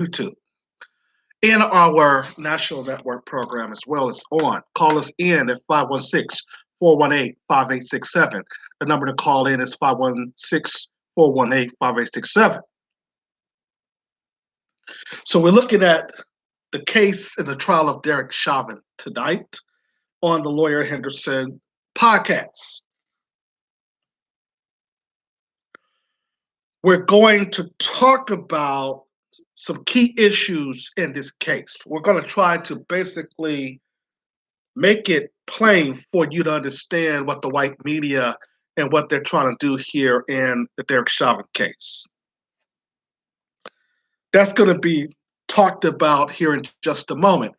YouTube. And our national network program as well is on. Call us in at 516-418-5867. The number to call in is 516-418-5867. So we're looking at the case in the trial of Derek Chavin tonight on the Lawyer Henderson podcast. We're going to talk about some key issues in this case. We're going to try to basically make it plain for you to understand what the white media and what they're trying to do here in the Derek Chauvin case. That's going to be talked about here in just a moment.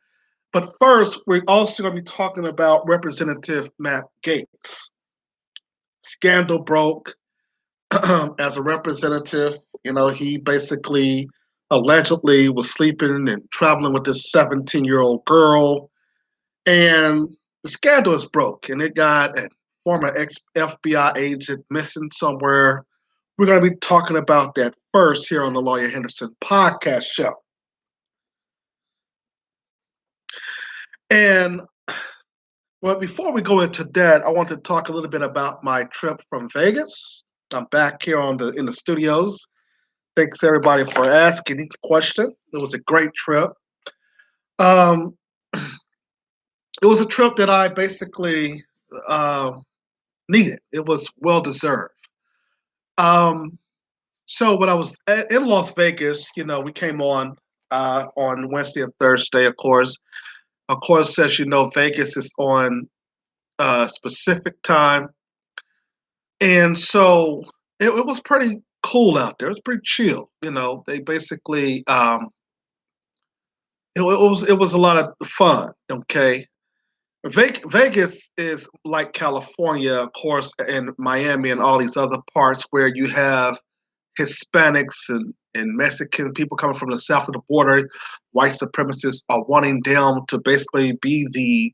But first, we're also going to be talking about Representative Matt Gaetz. Scandal broke as a representative. You know, he basically allegedly was sleeping and traveling with this 17-year-old girl. And the scandal is broke, and it got a former FBI agent missing somewhere. We're going to be talking about that first here on the Lawyer Henderson podcast show. And well, before we go into that, I want to talk a little bit about my trip from Vegas. I'm back here in the studios. Thanks everybody for asking the question. It was a great trip. It was a trip that I basically needed. It was well deserved. So when I was in Las Vegas, you know, we came on Wednesday and Thursday, of course. Of course, as you know, Vegas is on specific time. And so it was pretty cool out there. It was pretty chill. You know, they basically it was a lot of fun. Okay, Vegas is like California, of course, and Miami and all these other parts where you have Hispanics and Mexican people coming from the south of the border. White supremacists are wanting them to basically be the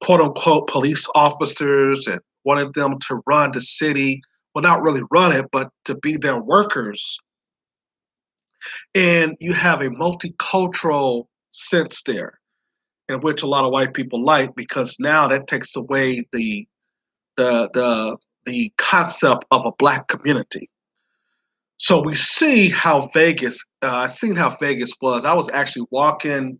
quote unquote police officers and wanted them to run the city. Well, not really run it, but to be their workers. And you have a multicultural sense there, in which a lot of white people like, because now that takes away the concept of a black community. So we see how Vegas. I seen how Vegas was. I was actually walking.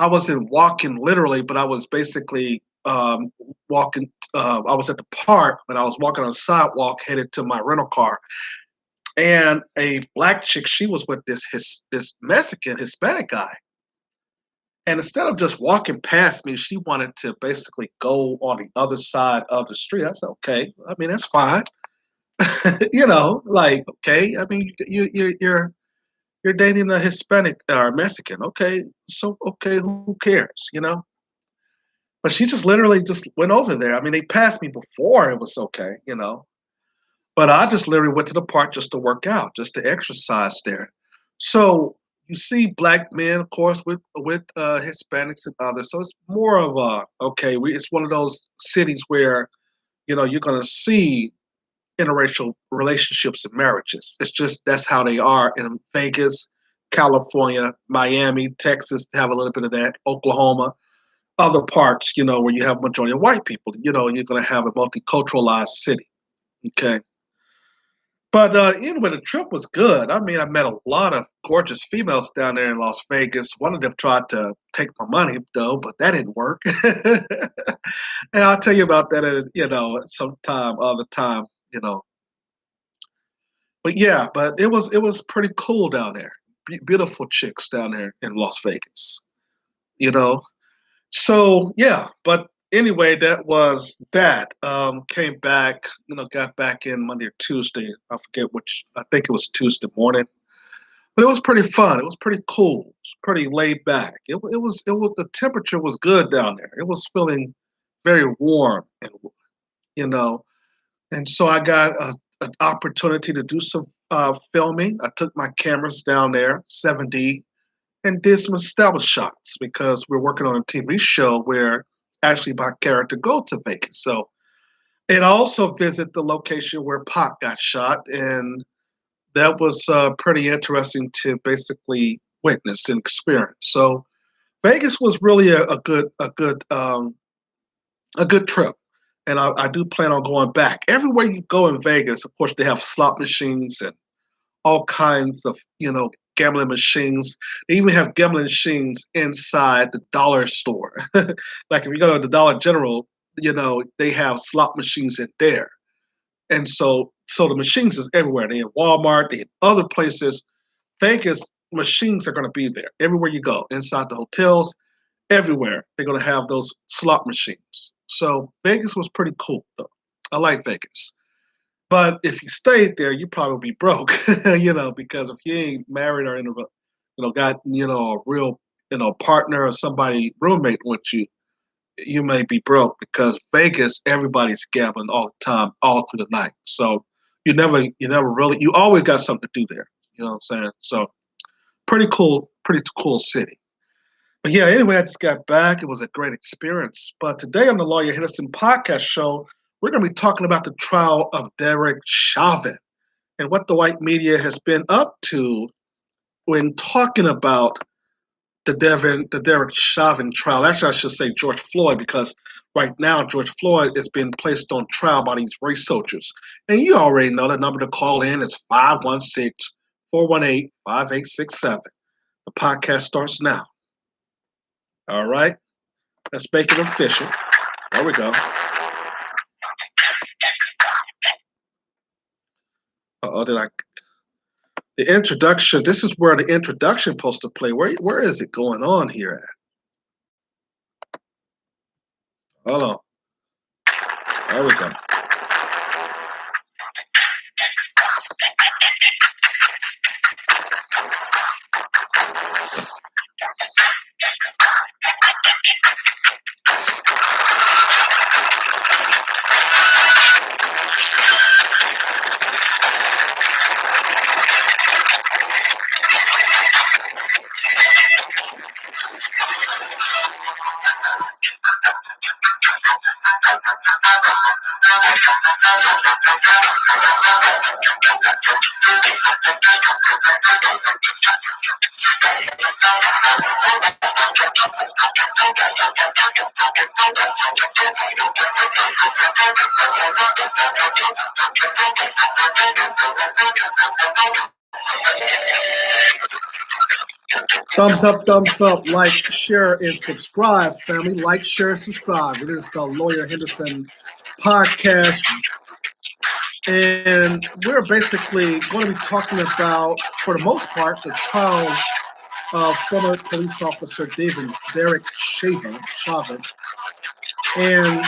I wasn't walking literally, but I was basically walking. I was at the park, and I was walking on the sidewalk headed to my rental car. And a black chick, she was with this Mexican Hispanic guy. And instead of just walking past me, she wanted to basically go on the other side of the street. I said, okay, I mean, that's fine. You know, like, okay, I mean, you're dating a Hispanic or Mexican. Okay, so, okay, who cares, you know? But she just literally just went over there. I mean, they passed me before, it was okay, you know? But I just literally went to the park just to work out, just to exercise there. So you see black men, of course, with Hispanics and others. So it's more of a okay. It's one of those cities where you know you're going to see interracial relationships and marriages. It's just that's how they are in Vegas, California, Miami, Texas. Have a little bit of that. Oklahoma, other parts, you know, where you have a majority of white people. You know, you're going to have a multiculturalized city. Okay. But anyway, the trip was good. I mean, I met a lot of gorgeous females down there in Las Vegas. One of them tried to take my money, though, but that didn't work. And I'll tell you about that, you know, sometime, other time, you know. But yeah, but it was pretty cool down there. Beautiful chicks down there in Las Vegas, you know. So yeah, but anyway, that was that. Came back, you know, got back in Monday or Tuesday. I forget which. I think it was Tuesday morning. But it was pretty fun. It was pretty cool. It was pretty laid back. It was the temperature was good down there. It was feeling very warm, and you know, and so I got an opportunity to do some filming. I took my cameras down there, 7D, and did some established shots because we're working on a TV show where actually my character go to Vegas. So, and also visit the location where Pac got shot, and that was pretty interesting to basically witnessed and experienced. So Vegas was really a good trip, and I do plan on going back. Everywhere you go in Vegas, of course, they have slot machines and all kinds of gambling machines. They even have gambling machines inside the dollar store. Like if you go to the Dollar General, they have slot machines in there. And so the machines is everywhere. They in Walmart, they in other places. Vegas machines are going to be there everywhere you go, inside the hotels, everywhere. They're going to have those slot machines. So Vegas was pretty cool, though. I like Vegas. But if you stayed there, you probably be broke, because if you ain't married or got a real partner or somebody roommate with you, you may be broke because Vegas, everybody's gambling all the time, all through the night. So you never really, you always got something to do there. You know what I'm saying? So pretty cool city. But yeah, anyway, I just got back. It was a great experience. But today on the Lawyer Henderson podcast show, we're going to be talking about the trial of Derek Chavin and what the white media has been up to when talking about the Derek Chauvin trial. Actually, I should say George Floyd, because right now George Floyd is being placed on trial by these race soldiers. And you already know the number to call in is 516-418-5867. The podcast starts now. All right. Let's make it official. There we go. The introduction, this is where the introduction is supposed to play. Where is it going on here at? Hold on. There we go. Thumbs up, like, share, and subscribe, family. Like, share, and subscribe. It is the Lawyer Henderson podcast. And we're basically going to be talking about, for the most part, the trial of former police officer Derek Chavin. And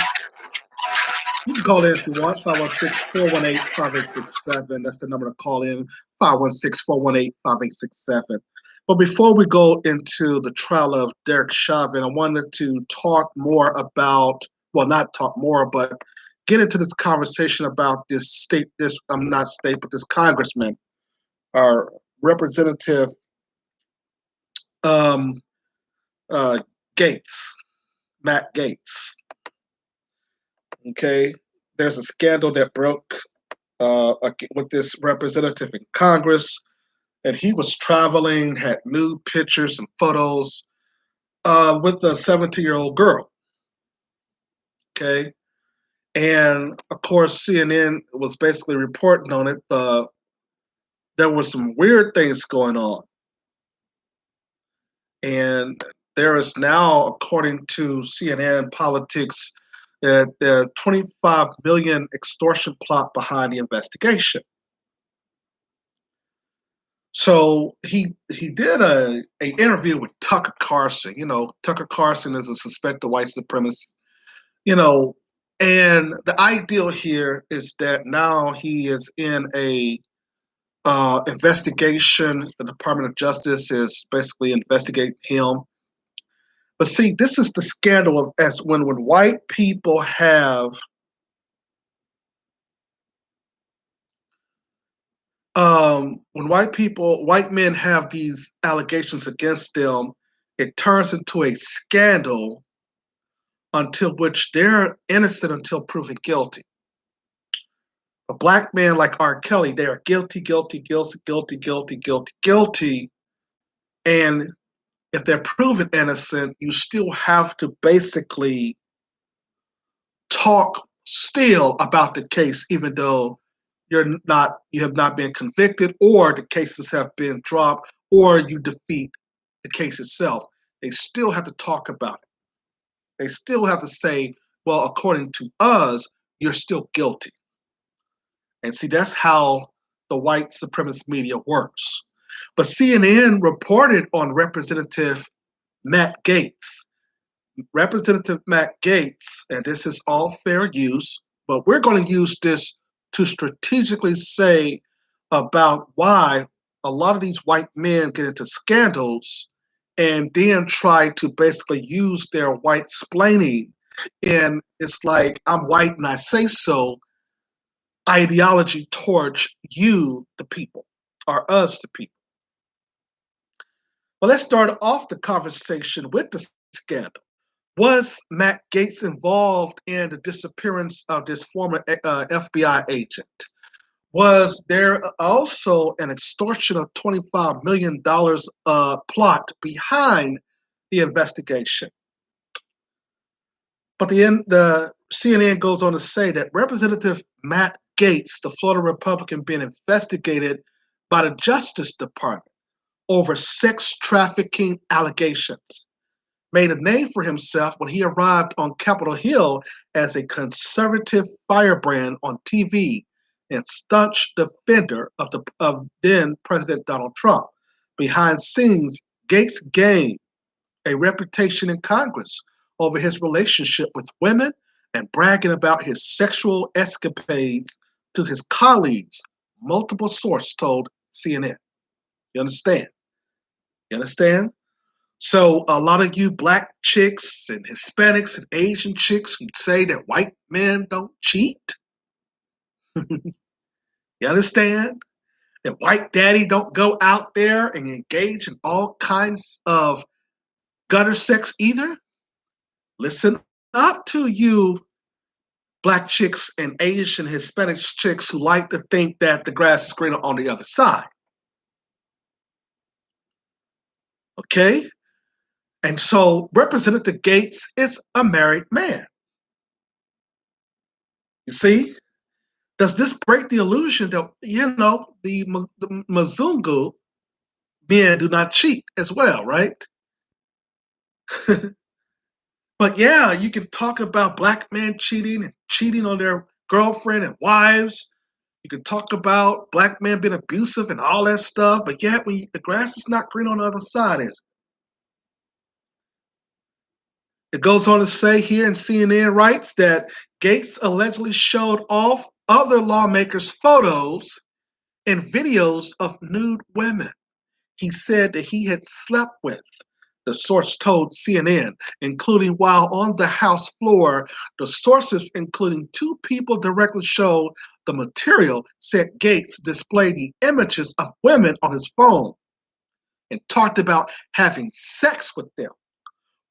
you can call in if you want, 516-418-5867. That's the number to call in, 516-418-5867. But before we go into the trial of Derek Chauvin, I wanted to talk more about, well, not talk more, but get into this conversation about this congressman, our representative Gaetz, Matt Gaetz. Okay, there's a scandal that broke with this representative in Congress, and he was traveling, had nude pictures and photos with a 17-year-old girl. Okay, and of course CNN was basically reporting on it. There were some weird things going on, and there is now, according to CNN Politics, the 25 million extortion plot behind the investigation. So he did a interview with Tucker Carlson. Tucker Carlson is a suspected white supremacist. And the ideal here is that now he is in a investigation. The Department of Justice is basically investigating him. But see, this is the scandal as when white people have white men have these allegations against them, it turns into a scandal until which they're innocent until proven guilty. A black man like R. Kelly, they are guilty, And if they're proven innocent, you still have to basically talk still about the case, even though you have not been convicted, or the cases have been dropped, or you defeat the case itself. They still have to talk about it. They still have to say, well, according to us, you're still guilty. And see, that's how the white supremacist media works. But CNN reported on Representative Matt Gaetz. Representative Matt Gaetz, and this is all fair use, but we're going to use this to strategically say about why a lot of these white men get into scandals and then try to basically use their white splaining. And it's like, I'm white and I say so, ideology towards you, the people, or us, the people. Well, let's start off the conversation with the scandal. Was Matt Gaetz involved in the disappearance of this former FBI agent? Was there also an extortion of $25 million plot behind the investigation? But the CNN goes on to say that Representative Matt Gaetz, the Florida Republican, being investigated by the Justice Department over sex trafficking allegations, made a name for himself when he arrived on Capitol Hill as a conservative firebrand on TV and staunch defender of then President Donald Trump. Behind scenes, Gaetz gained a reputation in Congress over his relationship with women and bragging about his sexual escapades to his colleagues, multiple sources told CNN. You understand? You understand? So a lot of you black chicks and Hispanics and Asian chicks who say that white men don't cheat, you understand? That white daddy don't go out there and engage in all kinds of gutter sex either. Listen up to you black chicks and Asian Hispanic chicks who like to think that the grass is greener on the other side. Okay? And so Representative Gaetz is a married man. You see? Does this break the illusion that, the Mzungu men do not cheat as well, right? But yeah, you can talk about black men cheating and cheating on their girlfriend and wives. You can talk about black men being abusive and all that stuff, but yet the grass is not green on the other side, is it? It goes on to say here, and CNN writes that Gaetz allegedly showed off other lawmakers' photos and videos of nude women he said that he had slept with, the source told CNN, including while on the House floor. The sources, including two people directly showed the material, said Gaetz displayed the images of women on his phone and talked about having sex with them.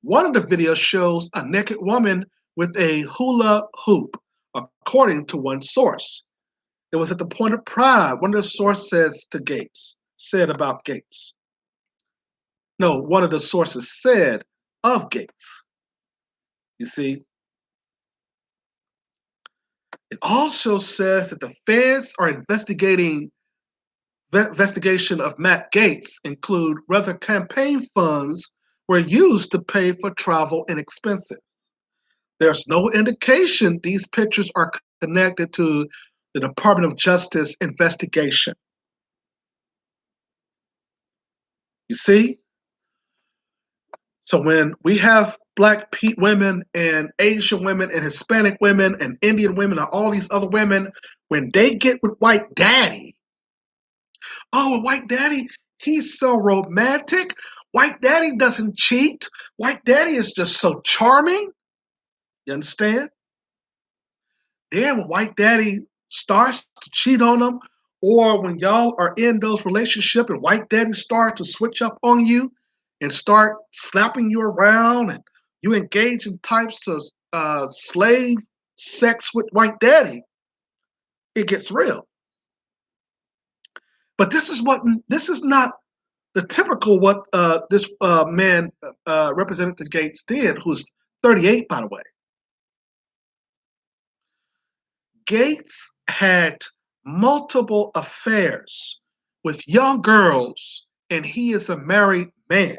One of the videos shows a naked woman with a hula hoop, according to one source. It was at the point of pride, one of the sources said about Gaetz. No, one of the sources said of Gaetz. You see, it also says that the feds are investigation of Matt Gaetz include whether campaign funds were used to pay for travel and expenses. There's no indication these pictures are connected to the Department of Justice investigation. You see? So when we have black women and Asian women and Hispanic women and Indian women and all these other women, when they get with white daddy, oh, white daddy, he's so romantic. White daddy doesn't cheat. White daddy is just so charming. You understand? Then when white daddy starts to cheat on them, or when y'all are in those relationships and white daddy starts to switch up on you and start slapping you around and you engage in types of slave sex with white daddy, it gets real. But this is not the typical what this man, Representative Gaetz, did, who's 38, by the way. Gaetz had multiple affairs with young girls, and he is a married man.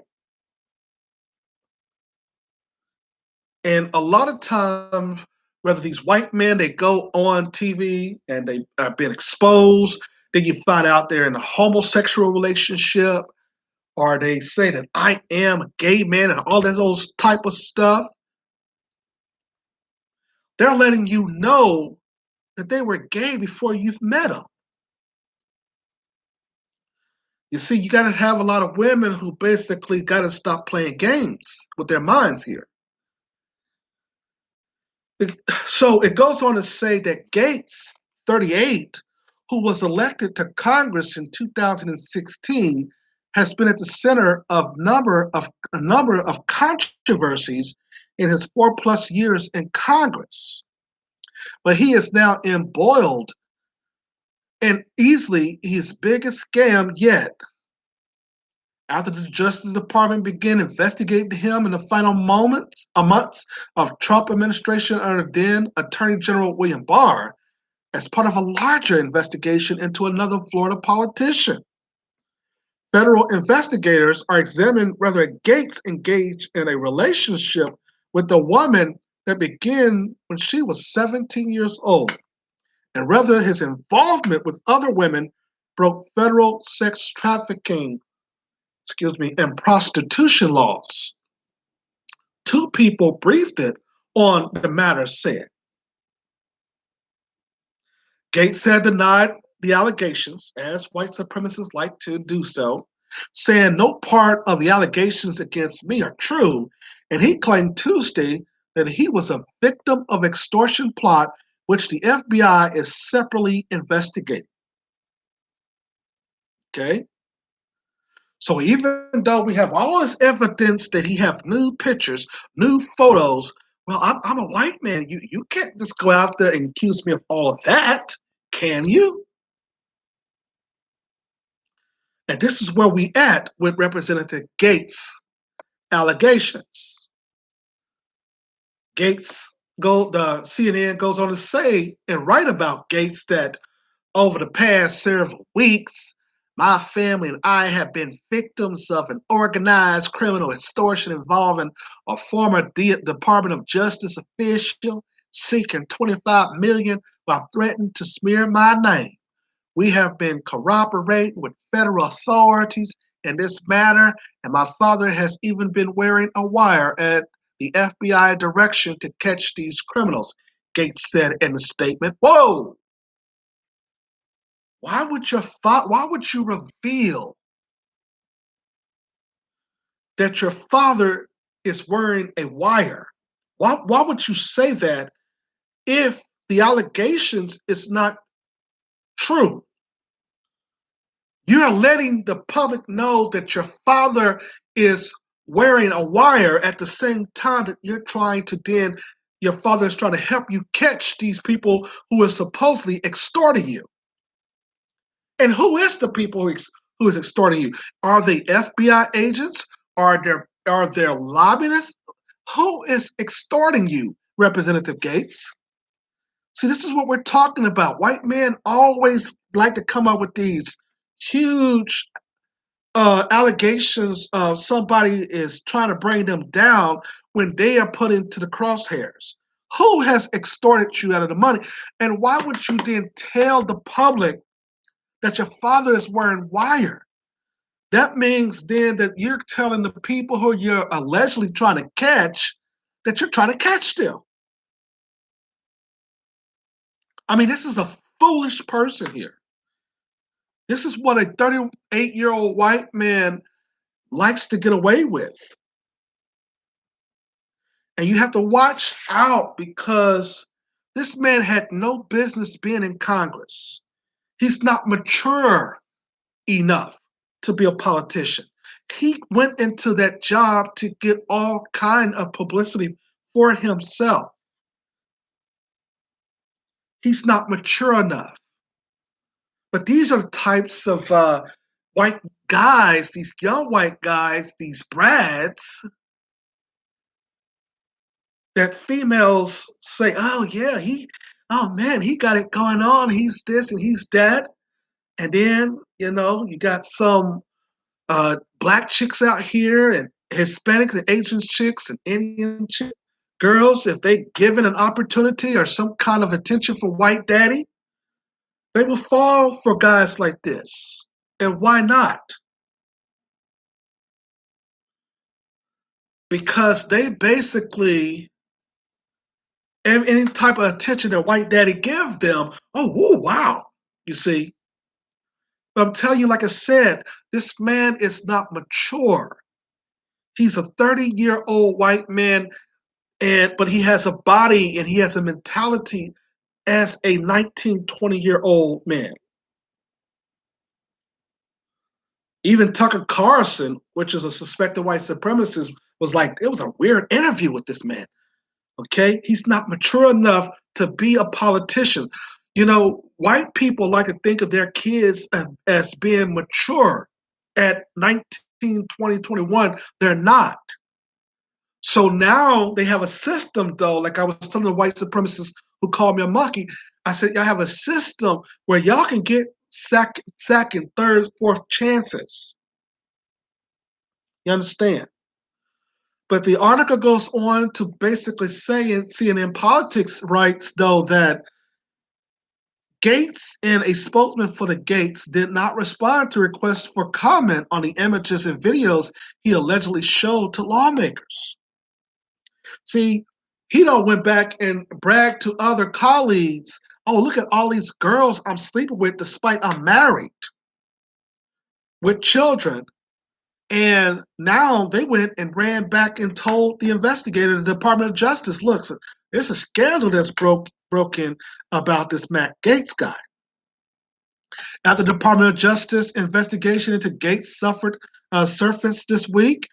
And a lot of times, whether these white men, they go on TV and they have been exposed, then you find out they're in a homosexual relationship, or they say that I am a gay man and all that old type of stuff. They're letting you know that they were gay before you've met them. You see, you got to have a lot of women who basically got to stop playing games with their minds here. So it goes on to say that Gaetz, 38, who was elected to Congress in 2016, has been at the center of a number of controversies in his 4+ years in Congress. But he is now embroiled in easily his biggest scam yet. After the Justice Department began investigating him in the final months of Trump administration under then Attorney General William Barr, as part of a larger investigation into another Florida politician. Federal investigators are examining whether Gaetz engaged in a relationship with a woman that began when she was 17 years old, and whether his involvement with other women broke federal sex trafficking and prostitution laws. Two people briefed it on the matter said. Gaetz had denied the allegations, as white supremacists like to do so, saying no part of the allegations against me are true, and he claimed Tuesday that he was a victim of extortion plot which the FBI is separately investigating. Okay? So even though we have all this evidence that he have nude pictures, nude photos, well, I'm a white man. You can't just go out there and accuse me of all of that, can you? And this is where we at with Representative Gaetz' allegations. The CNN goes on to say and write about Gaetz that over the past several weeks, my family and I have been victims of an organized criminal extortion involving a former Department of Justice official seeking $25 million while threatening to smear my name. We have been cooperating with federal authorities in this matter, and my father has even been wearing a wire at the FBI direction to catch these criminals, Gaetz said in a statement. Whoa! Why would you reveal that your father is wearing a wire? Why would you say that if the allegations is not true? You're letting the public know that your father is wearing a wire at the same time that your father is trying to help you catch these people who are supposedly extorting you. And who is the people who is extorting you? Are they FBI agents? Are there lobbyists? Who is extorting you, Representative Gaetz? See, this is what we're talking about. White men always like to come up with these huge allegations of somebody is trying to bring them down when they are put into the crosshairs. Who has extorted you out of the money? And why would you then tell the public that your father is wearing wire? That means then that you're telling the people who you're allegedly trying to catch that you're trying to catch them. I mean, this is a foolish person here. This is what a 38-year-old white man likes to get away with. And you have to watch out because this man had no business being in Congress. He's not mature enough to be a politician. He went into that job to get all kind of publicity for himself. He's not mature enough. But these are the types of white guys, these young white guys, these brads, that females say, "Oh yeah, oh man, he got it going on. He's this and he's that." And then you got some black chicks out here and Hispanics and Asian chicks and Indian chicks, girls. If they given an opportunity or some kind of attention from white daddy, they will fall for guys like this. And why not? Because they basically, any type of attention that white daddy give them, oh, ooh, wow. You see, but I'm telling you, like I said, this man is not mature. He's a 30-year-old white man, but he has a body and he has a mentality as a 19, 20-year-old man. Even Tucker Carlson, which is a suspected white supremacist, was like, it was a weird interview with this man. Okay? He's not mature enough to be a politician. White people like to think of their kids as being mature at 19, 20, 21. They're not. So now they have a system, though, like I was telling the white supremacists who called me a monkey. I said, y'all have a system where y'all can get second, third, fourth chances. You understand? But the article goes on to basically say, and CNN Politics writes, though, that Gaetz and a spokesman for the Gaetz did not respond to requests for comment on the images and videos he allegedly showed to lawmakers. See, he don't went back and bragged to other colleagues, oh, look at all these girls I'm sleeping with despite I'm married with children. And now they went and ran back and told the investigator, the Department of Justice, look, there's a scandal that's broken about this Matt Gaetz guy. After the Department of Justice investigation into Gaetz surfaced this week,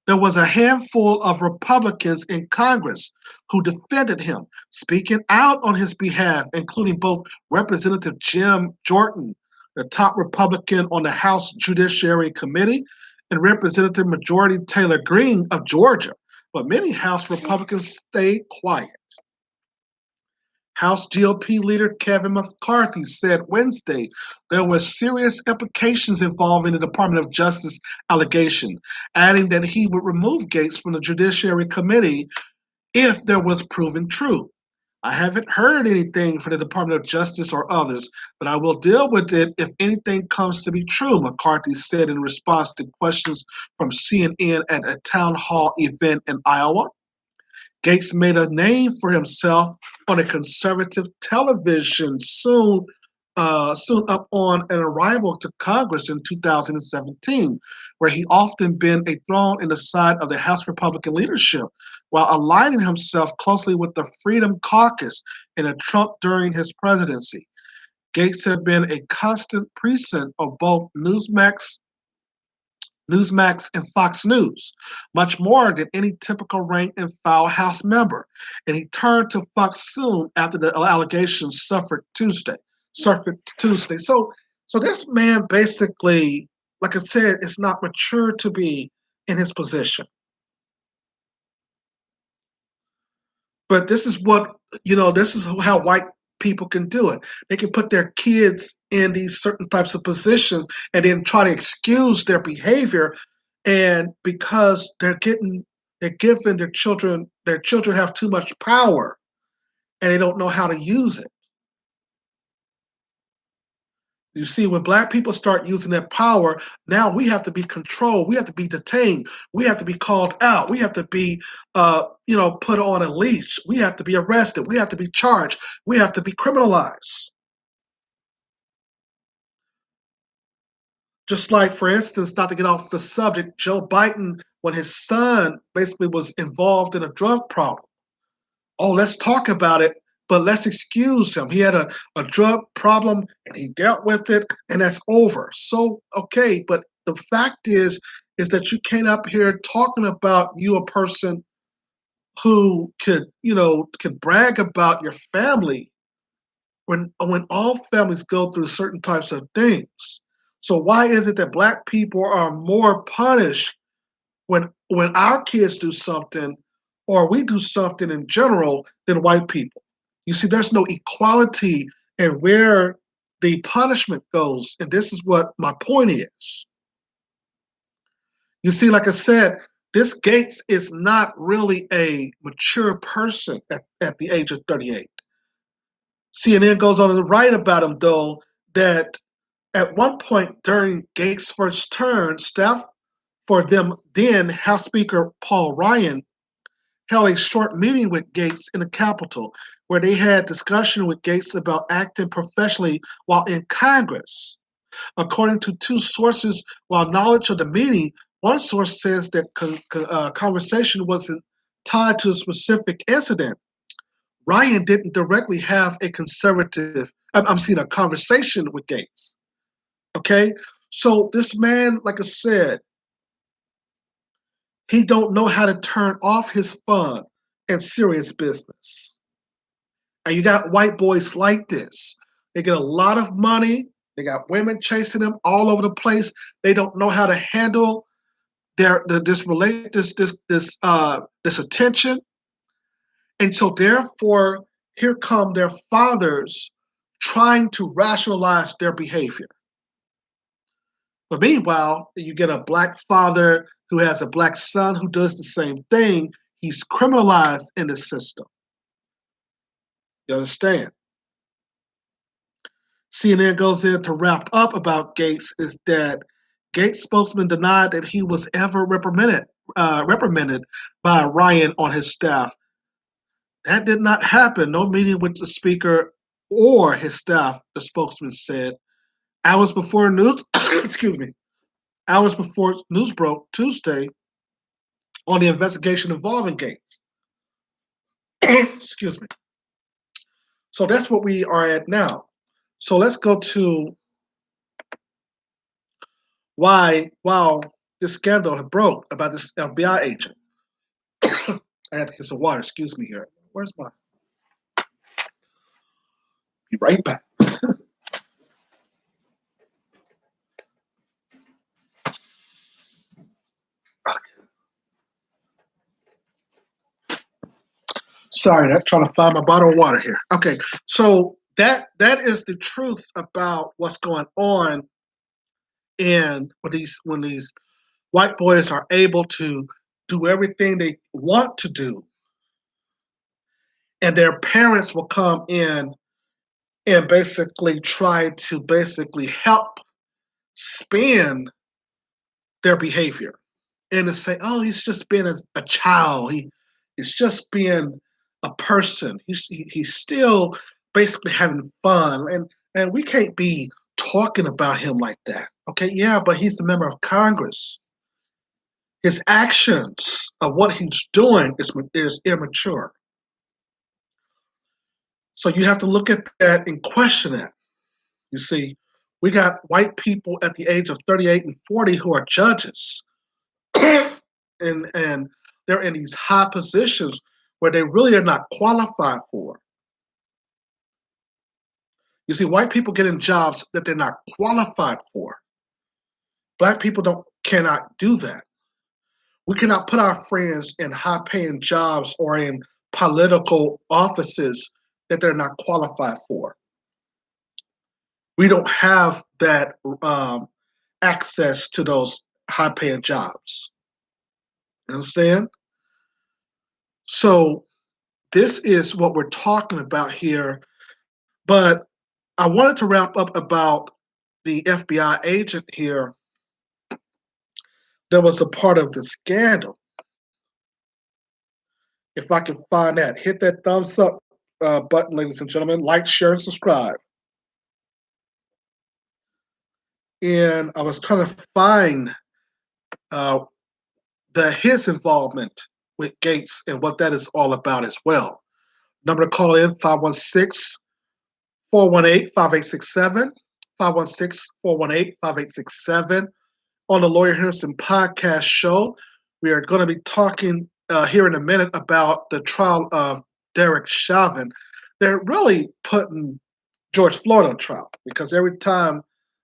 there was a handful of Republicans in Congress who defended him, speaking out on his behalf, including both Representative Jim Jordan, the top Republican on the House Judiciary Committee, and Representative Majority Taylor Greene of Georgia. But many House Republicans stayed quiet. House GOP leader Kevin McCarthy said Wednesday there were serious implications involving the Department of Justice allegation, adding that he would remove Gaetz from the Judiciary Committee if there was proven true. I haven't heard anything from the Department of Justice or others, but I will deal with it if anything comes to be true, McCarthy said in response to questions from CNN at a town hall event in Iowa. Gaetz made a name for himself on a conservative television soon up on an arrival to Congress in 2017, where he often been a thorn in the side of the House Republican leadership, while aligning himself closely with the Freedom Caucus and Trump during his presidency. Gaetz had been a constant presence of both Newsmax, and Fox News, much more than any typical rank and file House member. And he turned to Fox soon after the allegations surfaced Tuesday. So this man basically, like I said, is not mature to be in his position. But this is this is how white people can do it. They can put their kids in these certain types of positions and then try to excuse their behavior. And because they're giving their children have too much power and they don't know how to use it. You see, when black people start using that power, now we have to be controlled. We have to be detained. We have to be called out. We have to be, put on a leash. We have to be arrested. We have to be charged. We have to be criminalized. Just like, for instance, not to get off the subject, Joe Biden, when his son basically was involved in a drug problem. Oh, let's talk about it, but let's excuse him. He had a drug problem and he dealt with it, and that's over. So, okay, but the fact is that you came up here talking about you, a person who could brag about your family when all families go through certain types of things. So why is it that black people are more punished when our kids do something or we do something in general than white people? You see, there's no equality in where the punishment goes, and this is what my point is. You see, like I said, this Gaetz is not really a mature person at the age of 38. CNN goes on to write about him, though, that at one point during Gaetz' first term, staff for them then House Speaker Paul Ryan held a short meeting with Gaetz in the Capitol, where they had discussion with Gaetz about acting professionally while in Congress. According to two sources, while knowledge of the meeting, one source says that conversation wasn't tied to a specific incident. Ryan didn't directly have a I'm seeing a conversation with Gaetz. Okay, so this man, like I said, he don't know how to turn off his fun and serious business. And you got white boys like this. They get a lot of money. They got women chasing them all over the place. They don't know how to handle this attention, and so therefore, here come their fathers trying to rationalize their behavior. But meanwhile, you get a black father who has a black son who does the same thing. He's criminalized in the system. You understand? CNN goes in to wrap up about Gaetz is that Gaetz spokesman denied that he was ever reprimanded by Ryan on his staff. That did not happen. No meeting with the speaker or his staff, the spokesman said. Hours before news, excuse me, hours before news broke Tuesday on the investigation involving Gaetz. Excuse me. So that's what we are at now. So let's go to why, while this scandal had broke about this FBI agent. I have to get some water. Excuse me here. Where's my? Be right back. Sorry, I'm trying to find my bottle of water here. Okay, so that is the truth about what's going on, and when these white boys are able to do everything they want to do, and their parents will come in and basically try to basically help spin their behavior and to say, oh, he's just being a child. He's just being a person. He's still basically having fun, and we can't be talking about him like that. Okay, yeah, but he's a member of Congress. His actions of what he's doing is immature. So you have to look at that and question it. You see, we got white people at the age of 38 and 40 who are judges. and they're in these high positions where they really are not qualified for. You see, white people get in jobs that they're not qualified for. Black people cannot do that. We cannot put our friends in high-paying jobs or in political offices that they're not qualified for. We don't have that access to those high-paying jobs. Understand? So this is what we're talking about here. But I wanted to wrap up about the FBI agent here that was a part of the scandal. If I can find that, hit that thumbs up button, ladies and gentlemen. Like, share, and subscribe. And I was trying to find his involvement with Gaetz and what that is all about as well. Number to call in, 516-418-5867, 516-418-5867. On the Lawyer Henderson podcast show, we are going to be talking here in a minute about the trial of Derek Chavin. They're really putting George Floyd on trial because every time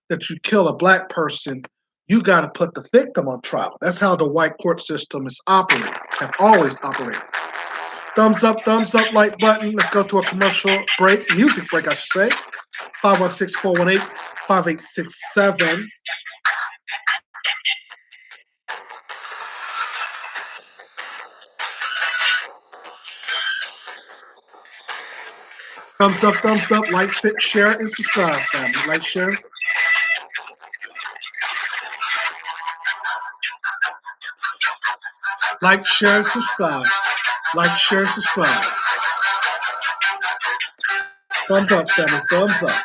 that you kill a black person, you got to put the victim on trial. That's how the white court system is operating, have always operated. Thumbs up, like button. Let's go to a commercial break, music break, I should say. 516-418-5867. Thumbs up, like, share, and subscribe, family. Like, share. Like, share, subscribe. Like, share, subscribe. Thumbs up, family. Thumbs up.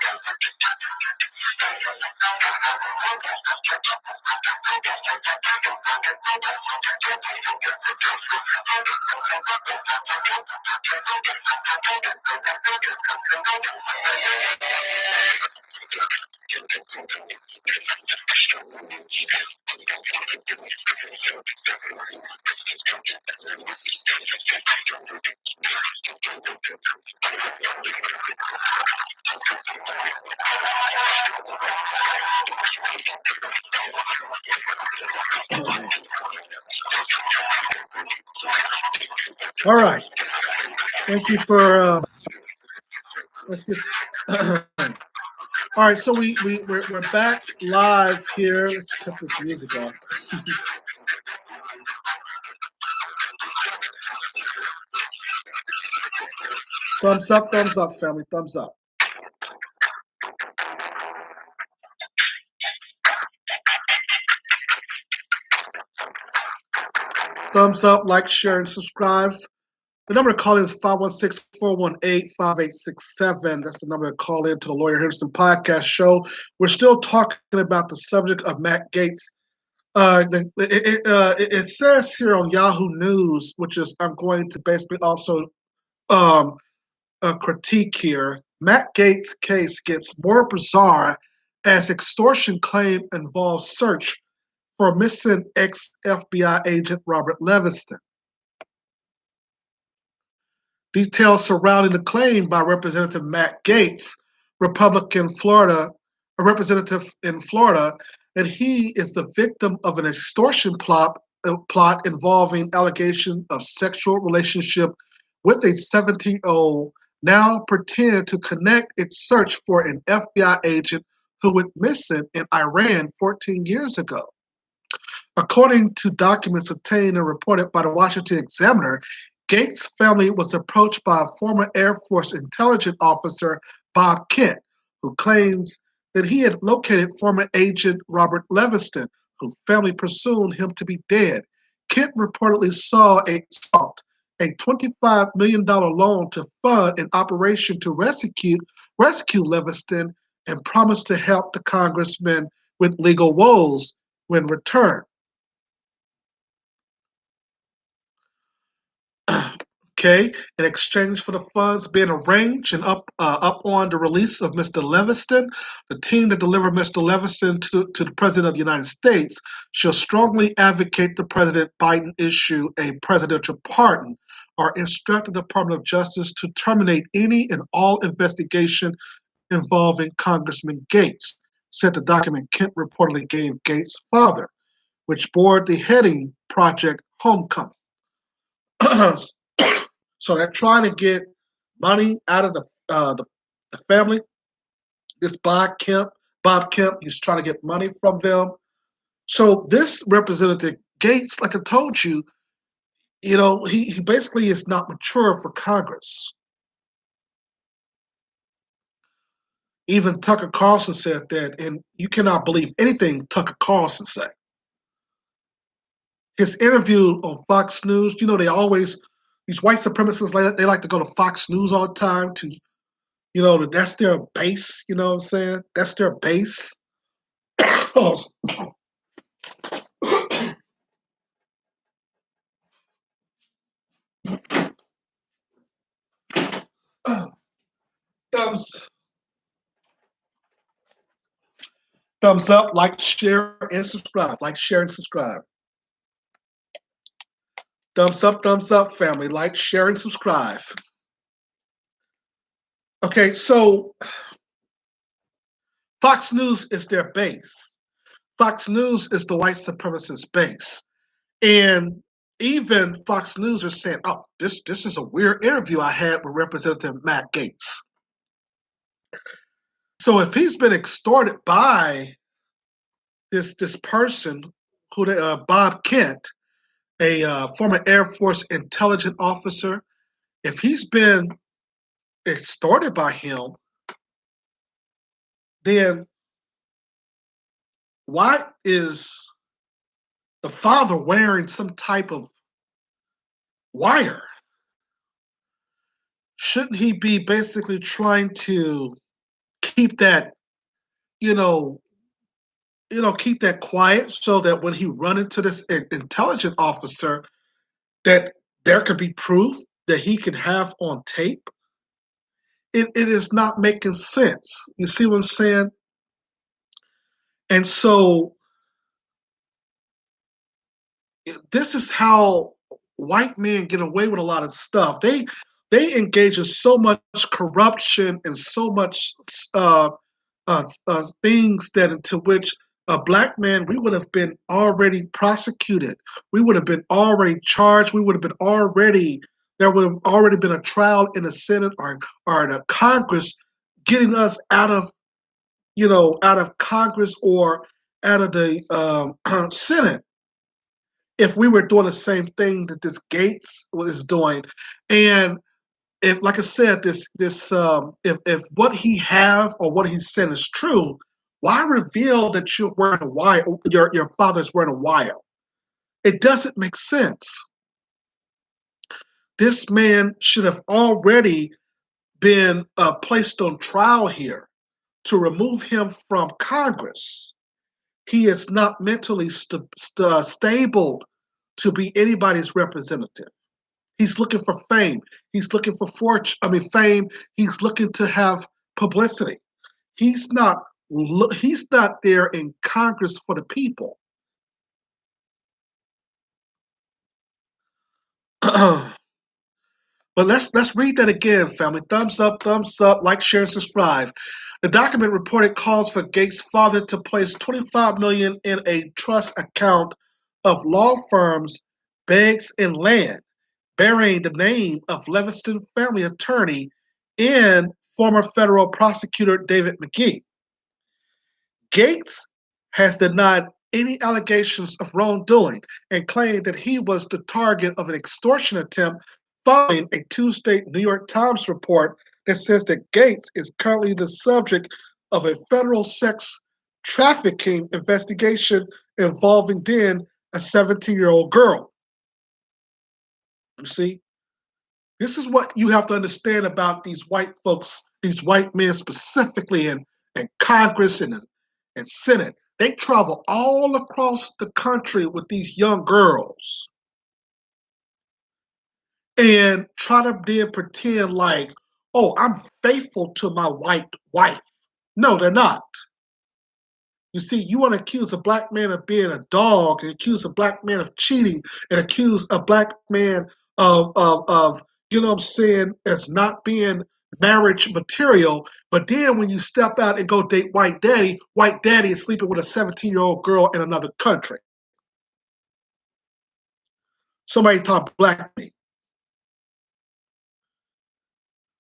All right. Thank you for. Let's get. All right, so we're back live here. Let's cut this music off. Thumbs up, family. Thumbs up. Thumbs up, like, share, and subscribe. The number to call in is 516-418-5867. That's the number to call in to the Lawyer Henderson podcast show. We're still talking about the subject of Matt Gaetz. It says here on Yahoo News, which is I'm going to basically also critique here. Matt Gaetz' case gets more bizarre as extortion claim involves search for missing ex-FBI agent Robert Levingston. Details surrounding the claim by Representative Matt Gaetz, Republican Florida, a representative in Florida, that he is the victim of an extortion plot involving allegation of sexual relationship with a 17-year-old, now pretend to connect its search for an FBI agent who went missing in Iran 14 years ago. According to documents obtained and reported by the Washington Examiner, Gaetz' family was approached by a former Air Force intelligence officer, Bob Kent, who claims that he had located former agent Robert Levingston, whose family presumed him to be dead. Kent reportedly sought a $25 million loan to fund an operation to rescue Levingston and promised to help the congressman with legal woes when returned. Okay, in exchange for the funds being arranged and up on the release of Mr. Levingston, the team that delivered Mr. Levingston to the President of the United States shall strongly advocate the President Biden issue a presidential pardon or instruct the Department of Justice to terminate any and all investigation involving Congressman Gaetz, said the document Kent reportedly gave Gaetz' father, which bore the heading Project Homecoming. So they're trying to get money out of the family. This Bob Kemp, he's trying to get money from them. So this Representative Gaetz, like I told you, he basically is not mature for Congress. Even Tucker Carlson said that, and you cannot believe anything Tucker Carlson said. His interview on Fox News, they always, these white supremacists, they like to go to Fox News all the time to, that's their base, you know what I'm saying? That's their base. Thumbs up, like, share, and subscribe. Like, share, and subscribe. Thumbs up, family. Like, share, and subscribe. Okay, so Fox News is their base. Fox News is the white supremacist base. And even Fox News are saying, oh, this is a weird interview I had with Representative Matt Gaetz. So if he's been extorted by this person, who Bob Kent, a former Air Force intelligence officer, if he's been extorted by him, then why is the father wearing some type of wire? Shouldn't he be basically trying to keep that, you know, keep that quiet so that when he run into this intelligence officer, that there can be proof that he can have on tape? It is not making sense. You see what I'm saying? And so this is how white men get away with a lot of stuff. They engage in so much corruption and so much things that into which a black man, we would have been already prosecuted. We would have been already charged. We would have been already, there would have already been a trial in the Senate or the Congress getting us out of, out of Congress or out of the Senate if we were doing the same thing that this Gaetz was doing. And if, like I said, if what he have or what he said is true, why reveal that you're wearing a wire? Your father's wearing a wire. It doesn't make sense. This man should have already been placed on trial here to remove him from Congress. He is not mentally stable to be anybody's representative. He's looking for fame. He's looking for fame. He's looking to have publicity. He's not there in Congress for the people. But let's read that again, family. Thumbs up, like, share, and subscribe. The document reported calls for Gaetz' father to place $25 million in a trust account of law firms, banks, and land, bearing the name of Levingston family attorney and former federal prosecutor David McGee. Gaetz has denied any allegations of wrongdoing and claimed that he was the target of an extortion attempt following a Tuesday New York Times report that says that Gaetz is currently the subject of a federal sex trafficking investigation involving then a 17-year-old girl. You see, this is what you have to understand about these white folks, these white men specifically in Congress and Senate. They travel all across the country with these young girls and try to then pretend like, oh, I'm faithful to my white wife. No, they're not. You see, you want to accuse a black man of being a dog, and accuse a black man of cheating, and accuse a black man of you know what I'm saying, as not being marriage material. But then when you step out and go date white daddy is sleeping with a 17-year-old girl in another country. Somebody taught black me.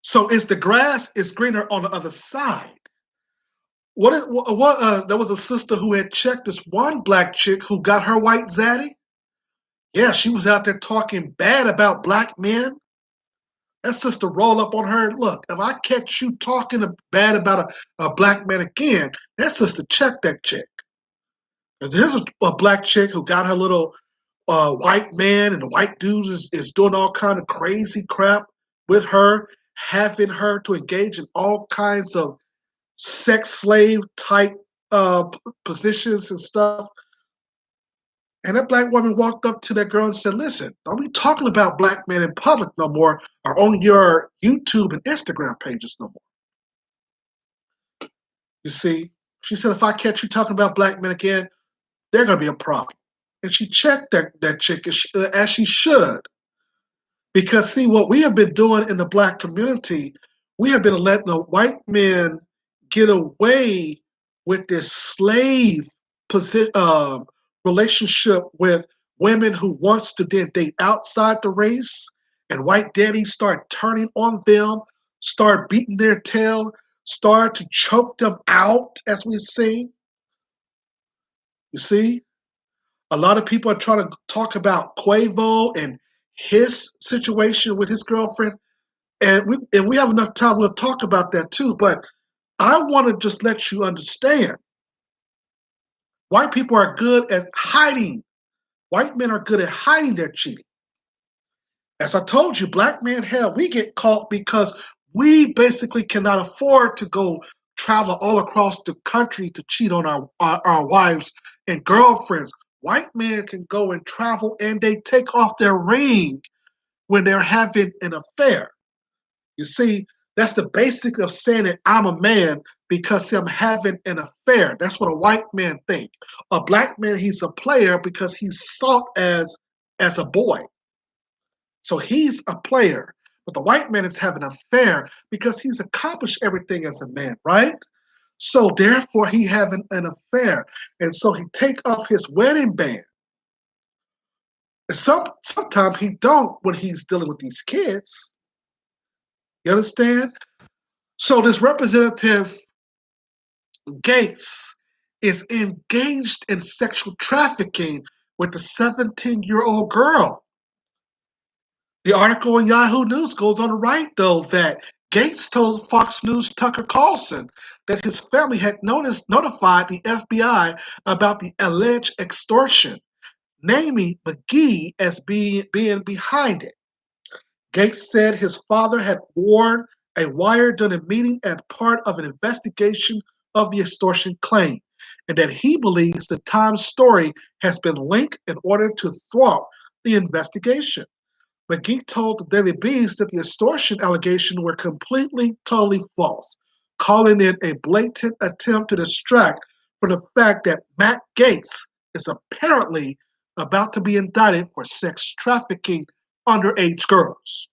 So is the grass is greener on the other side. There was a sister who had checked this one black chick who got her white zaddy. Yeah, she was out there talking bad about black men. That sister rolled up on her. Look, if I catch you talking bad about a black man again, that sister checked that chick. Here's a black chick who got her little white man, and the white dude is doing all kind of crazy crap with her, having her to engage in all kinds of sex slave type positions and stuff. And that black woman walked up to that girl and said, listen, don't be talking about black men in public no more, or on your YouTube and Instagram pages no more. You see, she said, if I catch you talking about black men again, they're going to be a problem. And she checked that chick as she should. Because, see, what we have been doing in the black community, we have been letting the white men get away with this slave relationship with women who wants to then date outside the race, and white daddies start turning on them, start beating their tail, start to choke them out, as we see. You see, a lot of people are trying to talk about Quavo and his situation with his girlfriend, and if we have enough time, we'll talk about that too. But I want to just let you understand, white people are good at hiding. White men are good at hiding their cheating. As I told you, black men, hell, we get caught because we basically cannot afford to go travel all across the country to cheat on our wives and girlfriends. White men can go and travel and they take off their ring when they're having an affair. You see, that's the basic of saying that I'm a man because I'm having an affair. That's what a white man think. A black man, he's a player because he's sought as a boy. So he's a player. But the white man is having an affair because he's accomplished everything as a man, right? So therefore he having an affair. And so he take off his wedding band. And sometimes he don't when he's dealing with these kids. You understand? So this representative Gaetz is engaged in sexual trafficking with the 17-year-old girl. The article in Yahoo News goes on to write, though, that Gaetz told Fox News' Tucker Carlson that his family had notified the FBI about the alleged extortion, naming McGee as being behind it. Gaetz said his father had worn a wire during a meeting as part of an investigation of the extortion claim, and that he believes the Times story has been linked in order to thwart the investigation. McGee told the Daily Beast that the extortion allegations were totally false, calling it a blatant attempt to distract from the fact that Matt Gaetz is apparently about to be indicted for sex trafficking underage girls.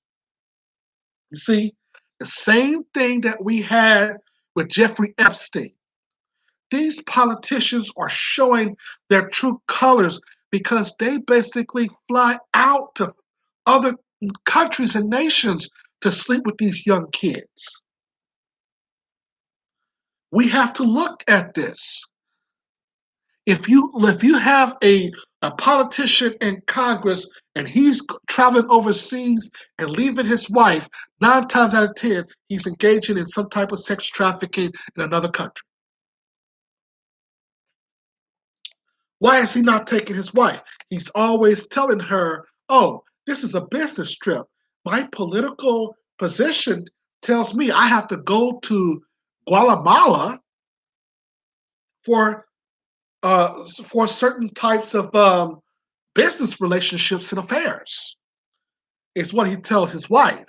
You see, the same thing that we had with Jeffrey Epstein. These politicians are showing their true colors because they basically fly out to other countries and nations to sleep with these young kids. We have to look at this. If you have a politician in Congress and he's traveling overseas and leaving his wife, 9 times out of 10, he's engaging in some type of sex trafficking in another country. Why is he not taking his wife? He's always telling her, oh, this is a business trip. My political position tells me I have to go to Guatemala for certain types of business relationships and affairs. Is what he tells his wife.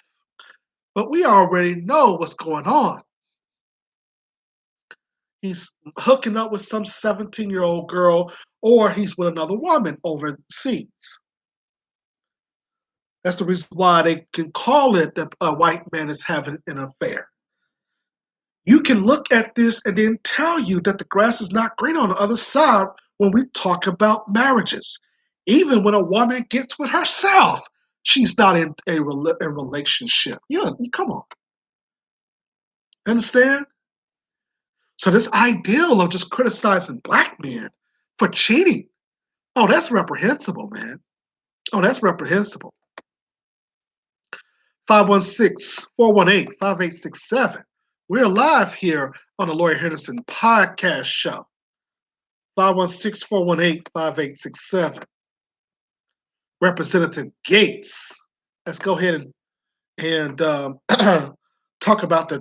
But we already know what's going on. He's hooking up with some 17-year-old girl, or he's with another woman overseas. That's the reason why they can call it that a white man is having an affair. You can look at this and then tell you that the grass is not green on the other side when we talk about marriages. Even when a woman gets with herself, she's not in a relationship. Yeah, come on. Understand? So this ideal of just criticizing black men for cheating, oh, that's reprehensible, man. Oh, that's reprehensible. 516-418-5867. We're live here on the Lawyer Henderson podcast show. 516-418-5867. Representative Gaetz. Let's go ahead and talk about the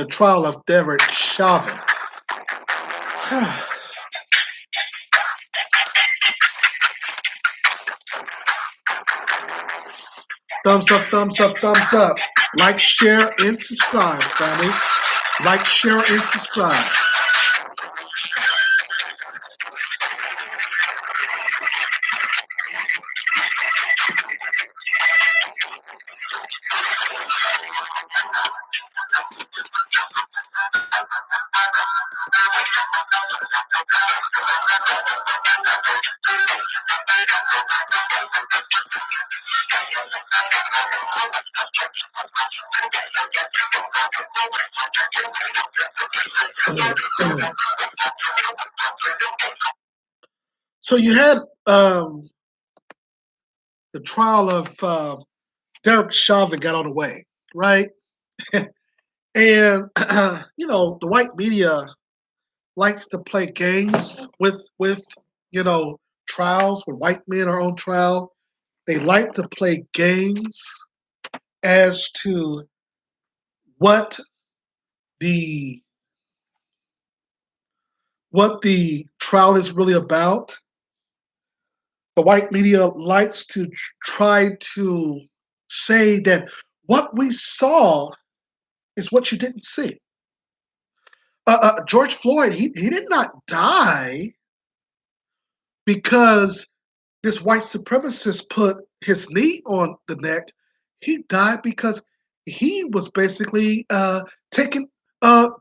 trial of Derek Chavin. Thumbs up, thumbs up, thumbs up. Like, share, and subscribe, family. Like, share, and subscribe. So you had the trial of Derek Chauvin got on the way, right? And the white media likes to play games with trials when white men are on trial. They like to play games as to what the trial is really about. The white media likes to try to say that what we saw is what you didn't see. George Floyd, he did not die because this white supremacist put his knee on the neck. He died because he was basically taking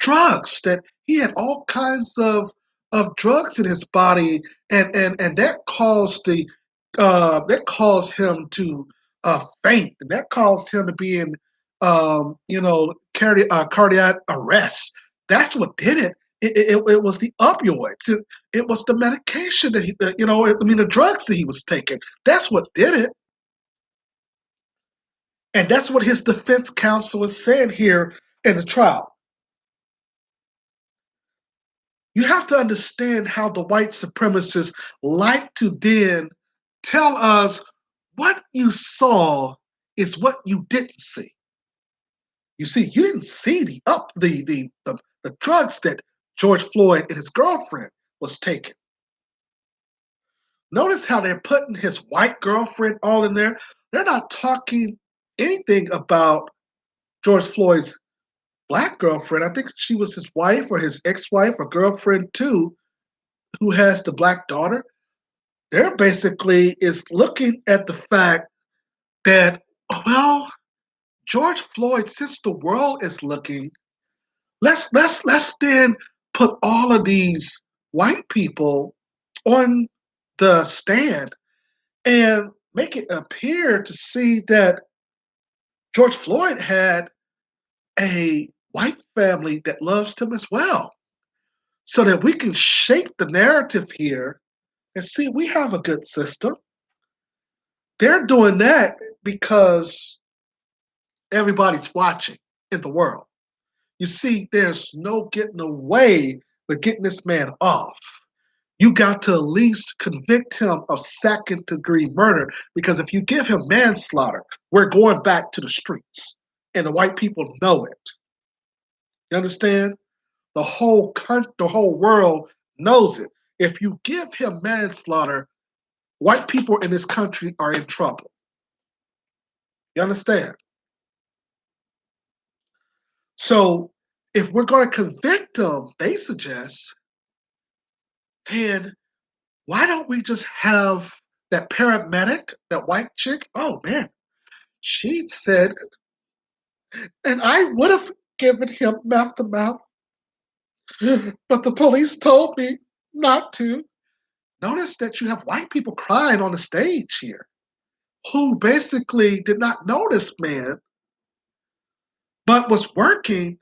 drugs. That he had all kinds of drugs in his body, and that caused him to faint, and that caused him to be in cardiac arrest. That's what did it. It was the opioids. It was the medication that the drugs that he was taking. That's what did it. And that's what his defense counsel is saying here in the trial. You have to understand how the white supremacists like to then tell us what you saw is what you didn't see. You see, you didn't see the drugs that George Floyd and his girlfriend was taking. Notice how they're putting his white girlfriend all in there. They're not talking anything about George Floyd's black girlfriend. I think she was his wife or his ex-wife or girlfriend too, who has the black daughter. They're basically is looking at the fact that, well, George Floyd, since the world is looking, let's then put all of these white people on the stand and make it appear to see that George Floyd had a white family that loves him as well, so that we can shape the narrative here and see we have a good system. They're doing that because everybody's watching in the world. You see, there's no getting away with getting this man off. You got to at least convict him of second degree murder, because if you give him manslaughter, we're going back to the streets. And the white people know it. You understand? The whole world knows it. If you give him manslaughter, white people in this country are in trouble. You understand? So if we're going to convict him, they suggest, then why don't we just have that paramedic, that white chick? Oh man, she said, and I would have given him mouth to mouth, but the police told me not to. Notice that you have white people crying on the stage here who basically did not know this man, but was working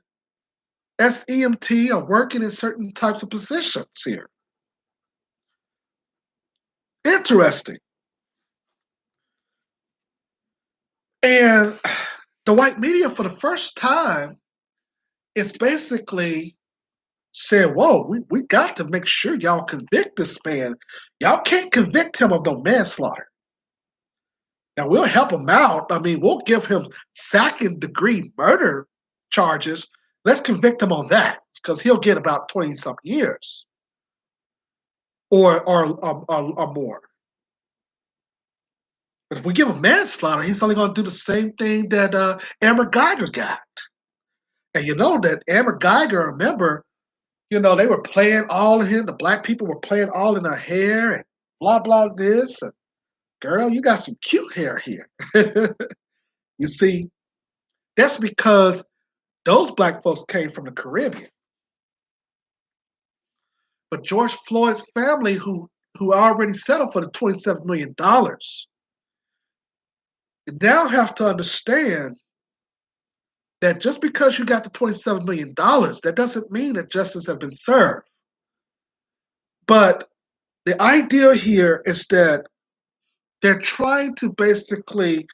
as EMT or working in certain types of positions here. Interesting. And the white media, for the first time, is basically saying, whoa, we got to make sure y'all convict this man. Y'all can't convict him of no manslaughter. Now, we'll help him out. I mean, we'll give him second degree murder charges. Let's convict him on that, because he'll get about 20 something years or more. But if we give him manslaughter, he's only going to do the same thing that Amber Geiger got. And you know that Amber Geiger, remember, they were playing all in him. The black people were playing all in her hair and blah, blah, this. And, girl, you got some cute hair here. You see, that's because those black folks came from the Caribbean. But George Floyd's family, who already settled for the $27 million, you now have to understand that just because you got the $27 million, that doesn't mean that justice has been served. But the idea here is that they're trying to basically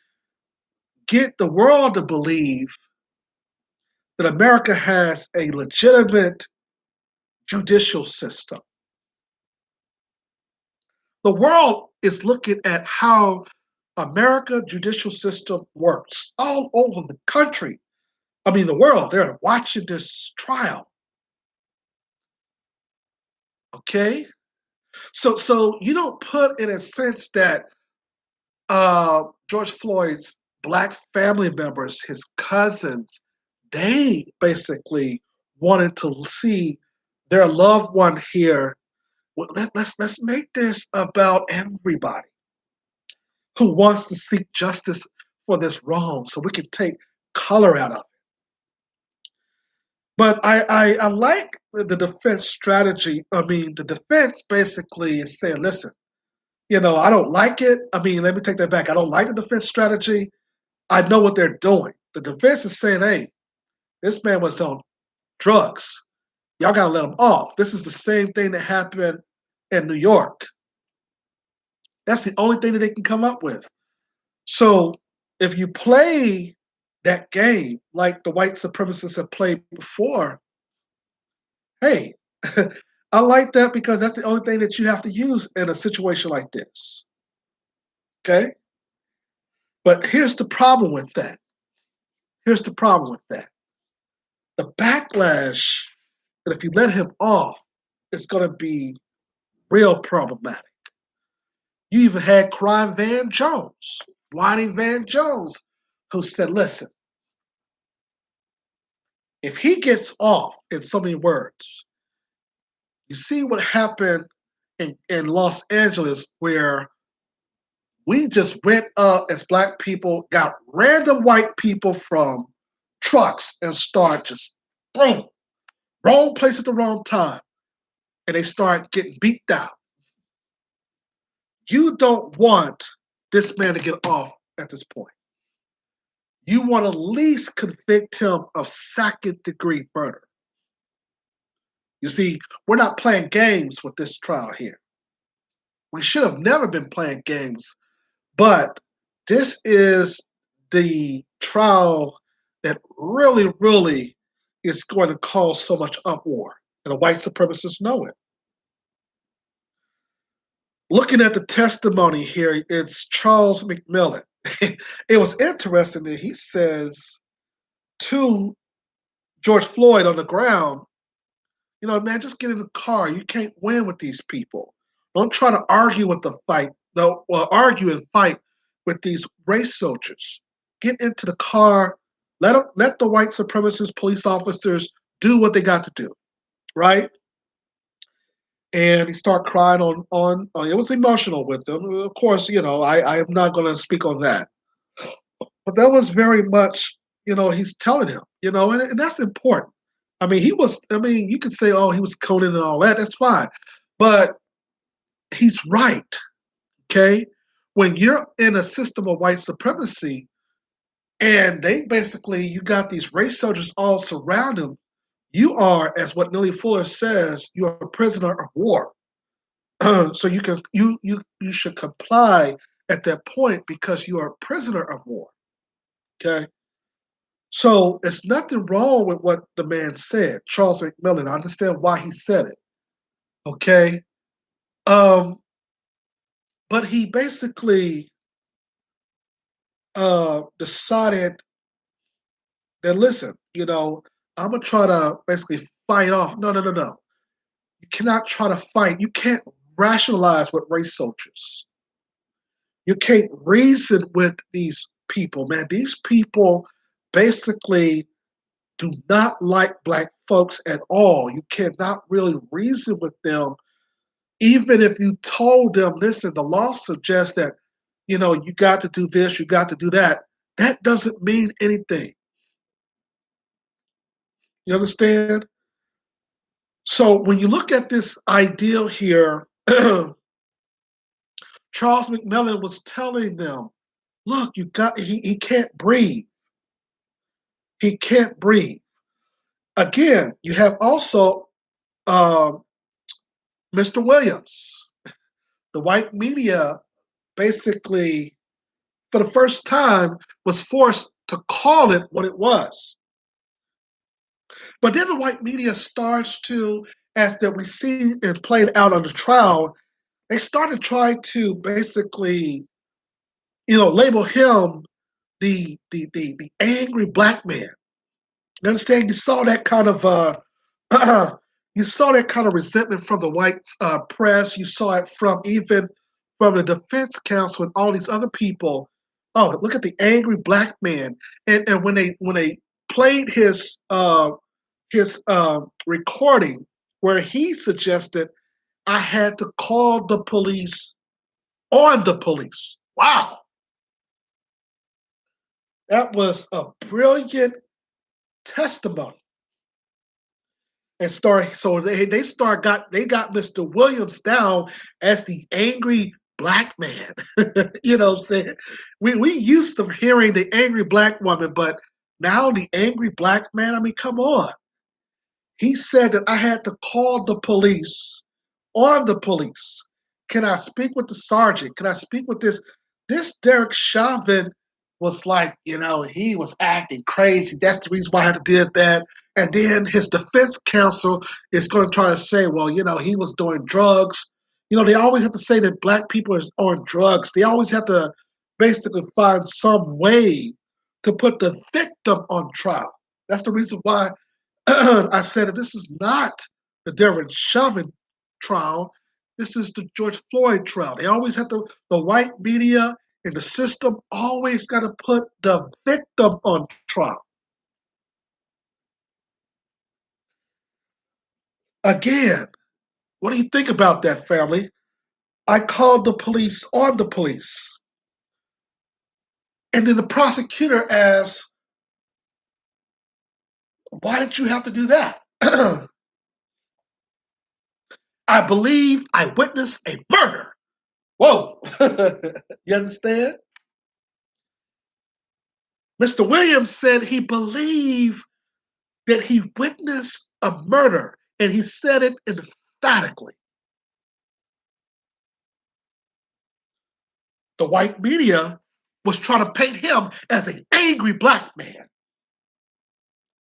get the world to believe that America has a legitimate judicial system. The world is looking at how America judicial system works all over the country. I mean, the world, they're watching this trial. Okay? So you don't put in a sense that George Floyd's black family members, his cousins, they basically wanted to see their loved one here. Well, let's make this about everybody who wants to seek justice for this wrong, so we can take color out of it. But I like the defense strategy. I mean, the defense basically is saying, listen, I don't like it. I mean, let me take that back. I don't like the defense strategy. I know what they're doing. The defense is saying, hey, this man was on drugs. Y'all got to let him off. This is the same thing that happened in New York. That's the only thing that they can come up with. So if you play that game like the white supremacists have played before, hey, I like that because that's the only thing that you have to use in a situation like this. Okay? But here's the problem with that. Here's the problem with that. The backlash that if you let him off, it's going to be real problematic. You even had Crime Van Jones, Lonnie Van Jones, who said, listen, if he gets off, in so many words, you see what happened in Los Angeles where we just went up as black people, got random white people from trucks and start just boom, wrong place at the wrong time. And they start getting beat down. You don't want this man to get off at this point. You want to at least convict him of second degree murder. You see, we're not playing games with this trial here. We should have never been playing games, but this is the trial that really, really is going to cause so much uproar. And the white supremacists know it. Looking at the testimony here, it's Charles McMillan. It was interesting that he says to George Floyd on the ground, man, just get in the car. You can't win with these people. Don't try to argue with the fight. No, well, argue and fight with these race soldiers. Get into the car. Let the white supremacist police officers do what they got to do, right? And he started crying on it was emotional with him. Of course, I am not going to speak on that. But that was very much, he's telling him, and that's important. You could say, oh, he was coding and all that. That's fine. But he's right, okay? When you're in a system of white supremacy and you got these race soldiers all surround him, you are, as what Neely Fuller says, you're a prisoner of war. So you should comply at that point because you are a prisoner of war. Okay. So it's nothing wrong with what the man said, Charles McMillan. I understand why he said it. Okay. But he basically decided that listen, I'm gonna try to basically fight off. No. You cannot try to fight. You can't rationalize with race soldiers. You can't reason with these people, man. These people basically do not like black folks at all. You cannot really reason with them, even if you told them, listen, the law suggests that, you got to do this, you got to do that. That doesn't mean anything. You understand? So when you look at this ideal here, Charles McMillan was telling them, look, he can't breathe. He can't breathe. Again, you have also um, Mr. Williams. The white media basically, for the first time, was forced to call it what it was. But then the white media starts to, as that we see it played out on the trial, they started trying to basically, label him the angry black man. You understand? You saw that kind of you saw that kind of resentment from the white press. You saw it from even from the defense counsel and all these other people. Oh, look at the angry black man! And when they played his recording where he suggested I had to call the police on the police. Wow, that was a brilliant testimony. And they got Mr. Williams down as the angry black man. You know what I'm saying? We used to hearing the angry black woman, but now the angry black man, I mean, come on. He said that I had to call the police on the police. Can I speak with the sergeant? Can I speak with this? This Derek Chauvin was like, he was acting crazy. That's the reason why I had to do that. And then his defense counsel is going to try to say, well, he was doing drugs. They always have to say that black people are on drugs. They always have to basically find some way to put the victim on trial. That's the reason why I said that this is not the Derek Chauvin trial. This is the George Floyd trial. They always have the white media and the system always got to put the victim on trial. Again, what do you think about that, family? I called the police on the police. And then the prosecutor asked, why did you have to do that? I believe I witnessed a murder. Whoa. You understand? Mr. Williams said he believed that he witnessed a murder, and he said it emphatically. The white media was trying to paint him as an angry black man.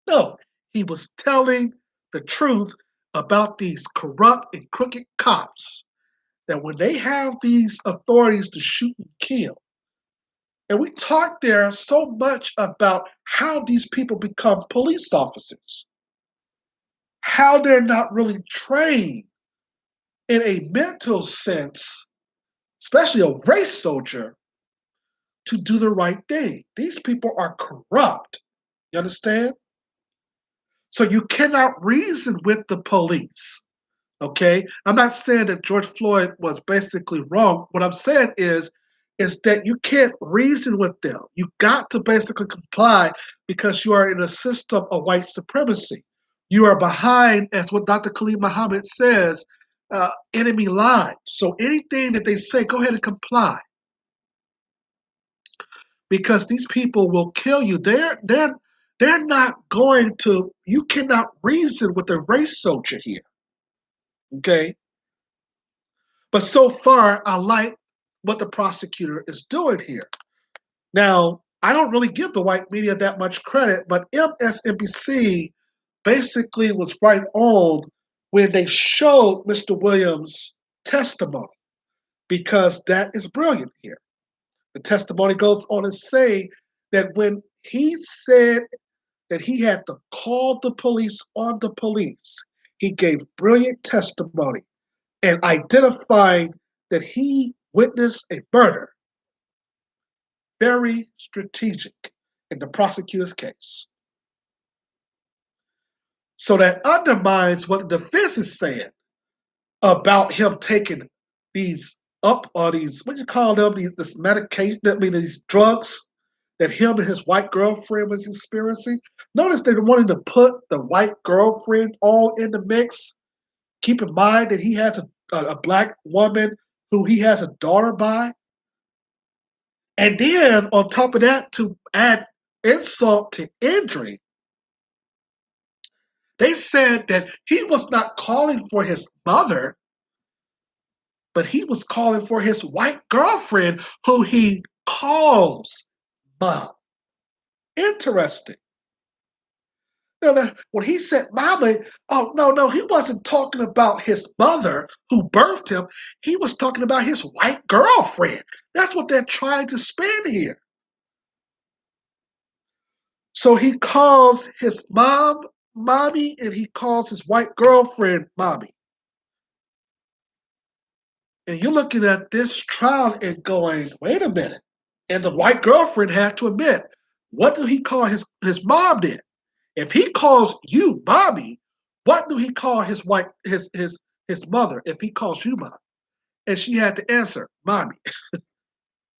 No, he was telling the truth about these corrupt and crooked cops, that when they have these authorities to shoot and kill, and we talked there so much about how these people become police officers, how they're not really trained in a mental sense, especially a race soldier, to do the right thing. These people are corrupt. You understand? So you cannot reason with the police. Okay? I'm not saying that George Floyd was basically wrong. What I'm saying is that you can't reason with them. You got to basically comply because you are in a system of white supremacy. You are behind, as what Dr. Khalid Muhammad says, enemy lines. So anything that they say, go ahead and comply, because these people will kill you. They're not going to. You cannot reason with a race soldier here. Okay, but so far I like what the prosecutor is doing here. Now I don't really give the white media that much credit, but MSNBC basically was right on when they showed Mr. Williams' testimony, because that is brilliant here. The testimony goes on to say that when he said that he had to call the police on the police, he gave brilliant testimony and identifying that he witnessed a murder. Very strategic in the prosecutor's case. So that undermines what the defense is saying about him taking these up, or these, what do you call them, this medication, these drugs that him and his white girlfriend was experiencing. Notice they wanted to put the white girlfriend all in the mix. Keep in mind that he has a black woman who he has a daughter by. And then on top of that, to add insult to injury, they said that he was not calling for his mother, but he was calling for his white girlfriend, who he calls mom. Interesting. Now, when he said mama, oh, no, he wasn't talking about his mother who birthed him. He was talking about his white girlfriend. That's what they're trying to spin here. So he calls his mom mommy, and he calls his white girlfriend mommy. And you're looking at this trial and going, wait a minute. And the white girlfriend had to admit, what do he call his mom then? If he calls you mommy, what do he call his mother if he calls you mom? And she had to answer, mommy.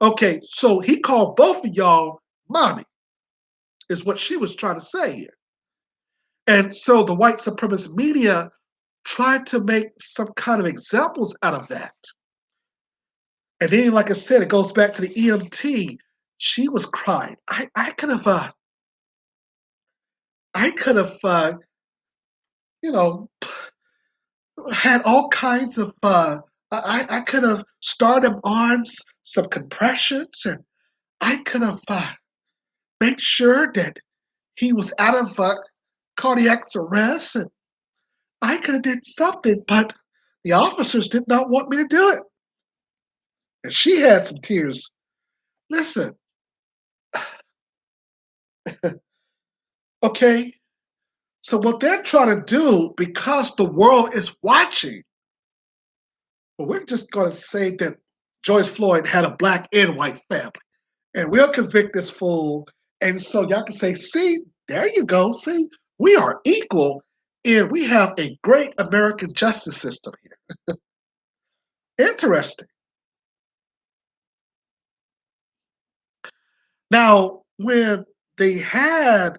Okay, so he called both of y'all mommy, is what she was trying to say here. And so the white supremacist media tried to make some kind of examples out of that. And then, like I said, it goes back to the EMT. She was crying. I could have, you know, had all kinds of. I could have started him on some compressions, and I could have made sure that he was out of cardiac arrest, and I could have did something, but the officers did not want me to do it. And she had some tears. Listen, okay. So what they're trying to do, because the world is watching, well, we're just going to say that George Floyd had a black and white family, and we'll convict this fool. And so y'all can say, see, there you go. See, we are equal, and we have a great American justice system here. Interesting. Now, when they had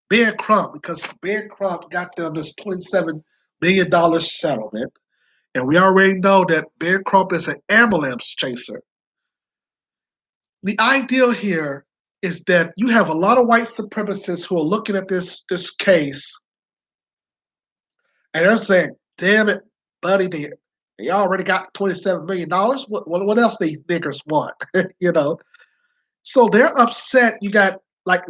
Ben Crump, because Ben Crump got them this $27 million settlement, and we already know that Ben Crump is an ambulance chaser. The ideal here is that you have a lot of white supremacists who are looking at this case, and they're saying, "Damn it, buddy, they already got $27 million. What else these niggers want?" you know. So they're upset. You got like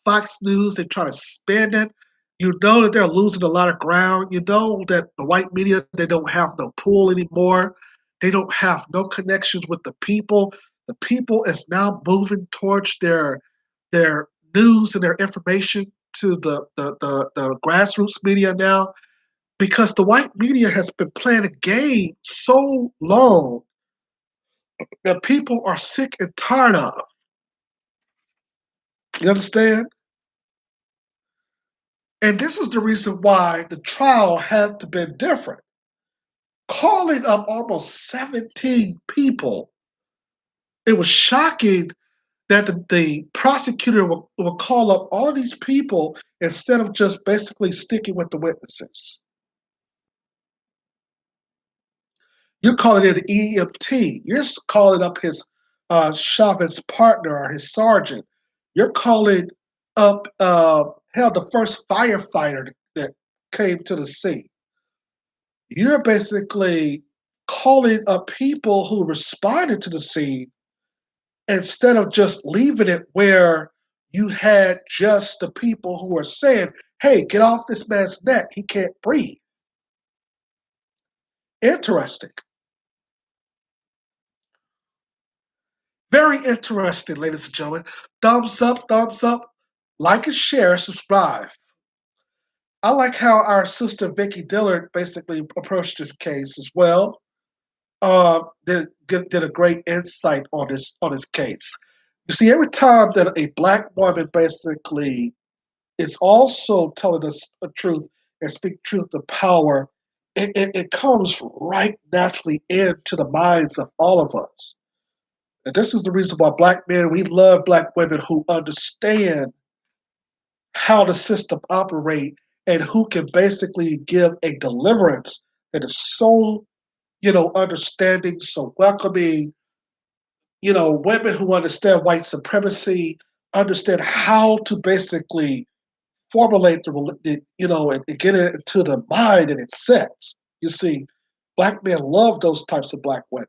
Fox News. They're trying to spin it. You know that they're losing a lot of ground. You know that the white media, they don't have no pull anymore. They don't have no connections with the people. The people is now moving towards their news and their information to the grassroots media now, because the white media has been playing a game so long that people are sick and tired of. You understand? And this is the reason why the trial had to be different. Calling up almost 17 people, it was shocking that the prosecutor will call up all of these people instead of just basically sticking with the witnesses. You're calling it an EMT. You're calling up his Chauvin's partner or his sergeant. You're calling up, the first firefighter that came to the scene. You're basically calling up people who responded to the scene instead of just leaving it where you had just the people who are saying, hey, get off this man's neck. He can't breathe. Interesting. Very interesting, ladies and gentlemen. Thumbs up, like and share, subscribe. I like how our sister Vicky Dillard basically approached this case as well. Did a great insight on this case. You see, every time that a black woman basically is also telling us the truth and speak truth to power, it comes right naturally into the minds of all of us. And this is the reason why black men, we love black women who understand how the system operates and who can basically give a deliverance that is so, understanding, so welcoming, women who understand white supremacy understand how to basically formulate and get it into the mind and its sense. You see, black men love those types of black women.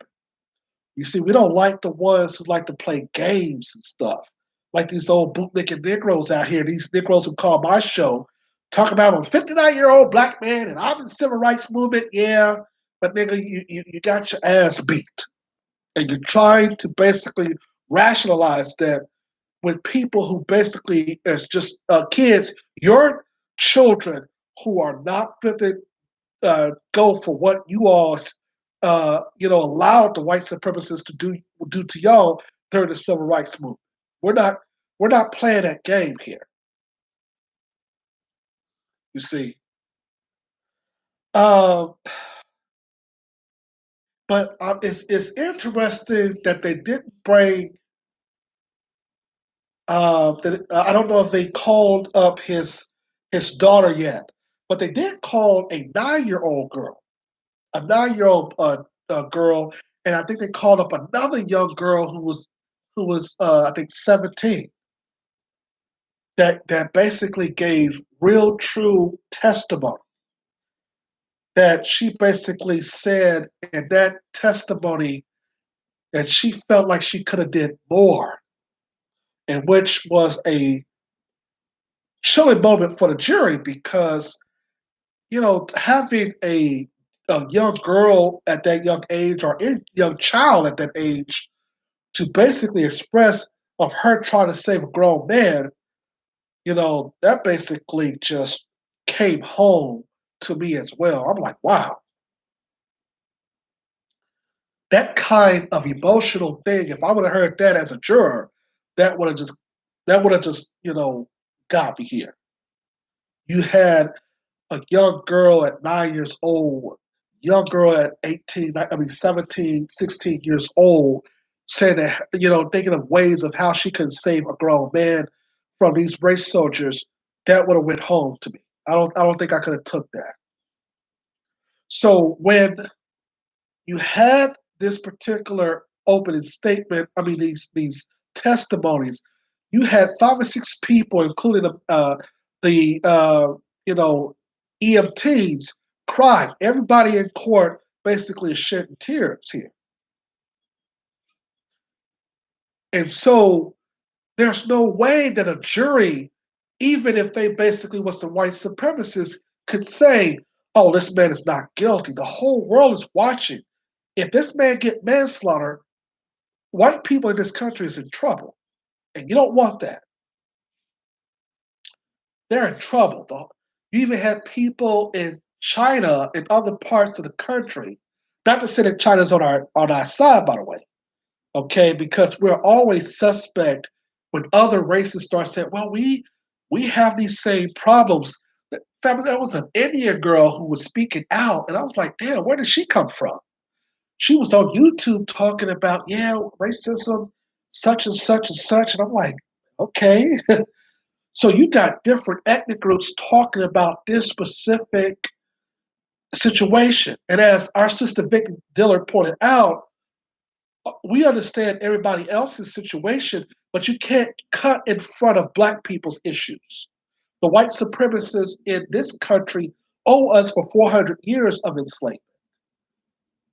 You see, we don't like the ones who like to play games and stuff, like these old bootlicking Negroes out here. These Negroes who call my show, talk about I'm a 59-year-old black man and I'm in the civil rights movement. Yeah, but nigga, you got your ass beat, and you're trying to basically rationalize that with people who basically as just kids, your children who are not fit to go for what you all, allowed the white supremacists to do to y'all during the civil rights movement. We're not we're not playing that game here. You see, um, but it's interesting that they didn't bring. I don't know if they called up his daughter yet, but they did call a 9-year-old girl, a 9-year-old girl, and I think they called up another young girl who was I think 17, that basically gave real true testimony, that she basically said in that testimony that she felt like she could have did more, and which was a chilling moment for the jury because having a young girl at that young age or a young child at that age to basically express of her trying to save a grown man, that basically just came home to me as well. I'm like, wow, that kind of emotional thing. If I would have heard that as a juror, that would have just got me here. You had a young girl at 9 years old, young girl at 18, I mean 17, 16 years old, saying that, thinking of ways of how she could save a grown man from these race soldiers, that would have went home to me. I don't think I could have took that. So when you had this particular opening statement, I mean these testimonies, you had 5 or 6 people, including the EMTs, crying. Everybody in court basically is shedding tears here, and so there's no way that a jury, even if they basically was the white supremacists, could say, "Oh, this man is not guilty." The whole world is watching. If this man get manslaughter, white people in this country is in trouble, and you don't want that. They're in trouble. You even had people in China and other parts of the country. Not to say that China's on our side, by the way, okay? Because we're always suspect when other races start saying, "Well, we have these same problems." There was an Indian girl who was speaking out, and I was like, "Damn, where did she come from?" She was on YouTube talking about, yeah, racism, such and such and such. And I'm like, okay. So you got different ethnic groups talking about this specific situation. And as our sister Vicky Dillard pointed out, we understand everybody else's situation, but you can't cut in front of black people's issues. The white supremacists in this country owe us for 400 years of enslavement.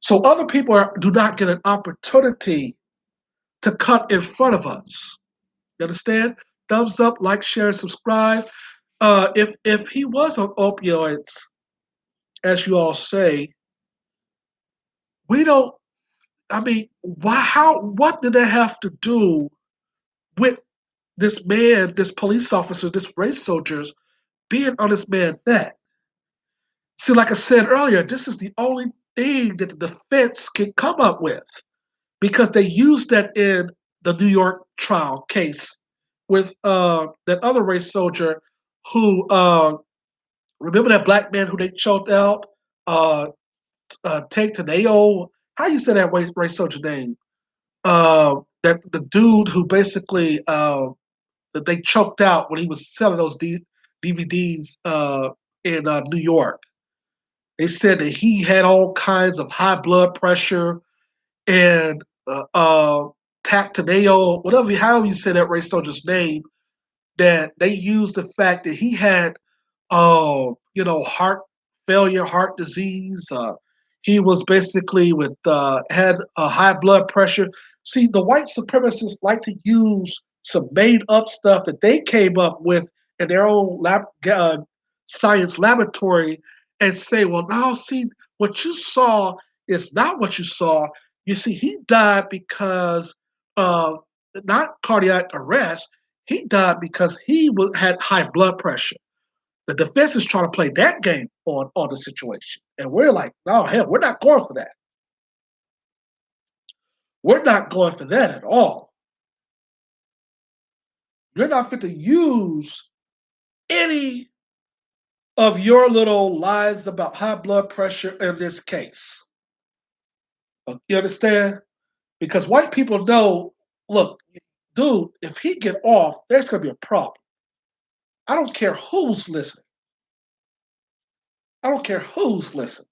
So other people do not get an opportunity to cut in front of us. You understand? Thumbs up, like, share, and subscribe. If he was on opioids, as you all say, we don't. I mean, why? How? What did that have to do with this man, this police officer, this race soldiers being on this man's neck? See, like I said earlier, this is the only thing that the defense can come up with because they used that in the New York trial case with that other race soldier who remember that black man who they choked out, Tank Taneo. How you say that race soldier name? That the dude who basically that they choked out when he was selling those DVDs in New York. They said that he had all kinds of high blood pressure and Cactaneo, whatever, however you say that race soldier's name, that they used the fact that he had, heart failure, heart disease. He was basically had a high blood pressure. See, the white supremacists like to use some made up stuff that they came up with in their own science laboratory and say, well, now see, what you saw is not what you saw. You see, he died because of not cardiac arrest. He died because he had high blood pressure. The defense is trying to play that game on the situation. And we're like, no, hell, we're not going for that. We're not going for that at all. You're not fit to use any of your little lies about high blood pressure in this case. You understand? Because white people know, look, dude, if he get off, there's going to be a problem. I don't care who's listening. I don't care who's listening.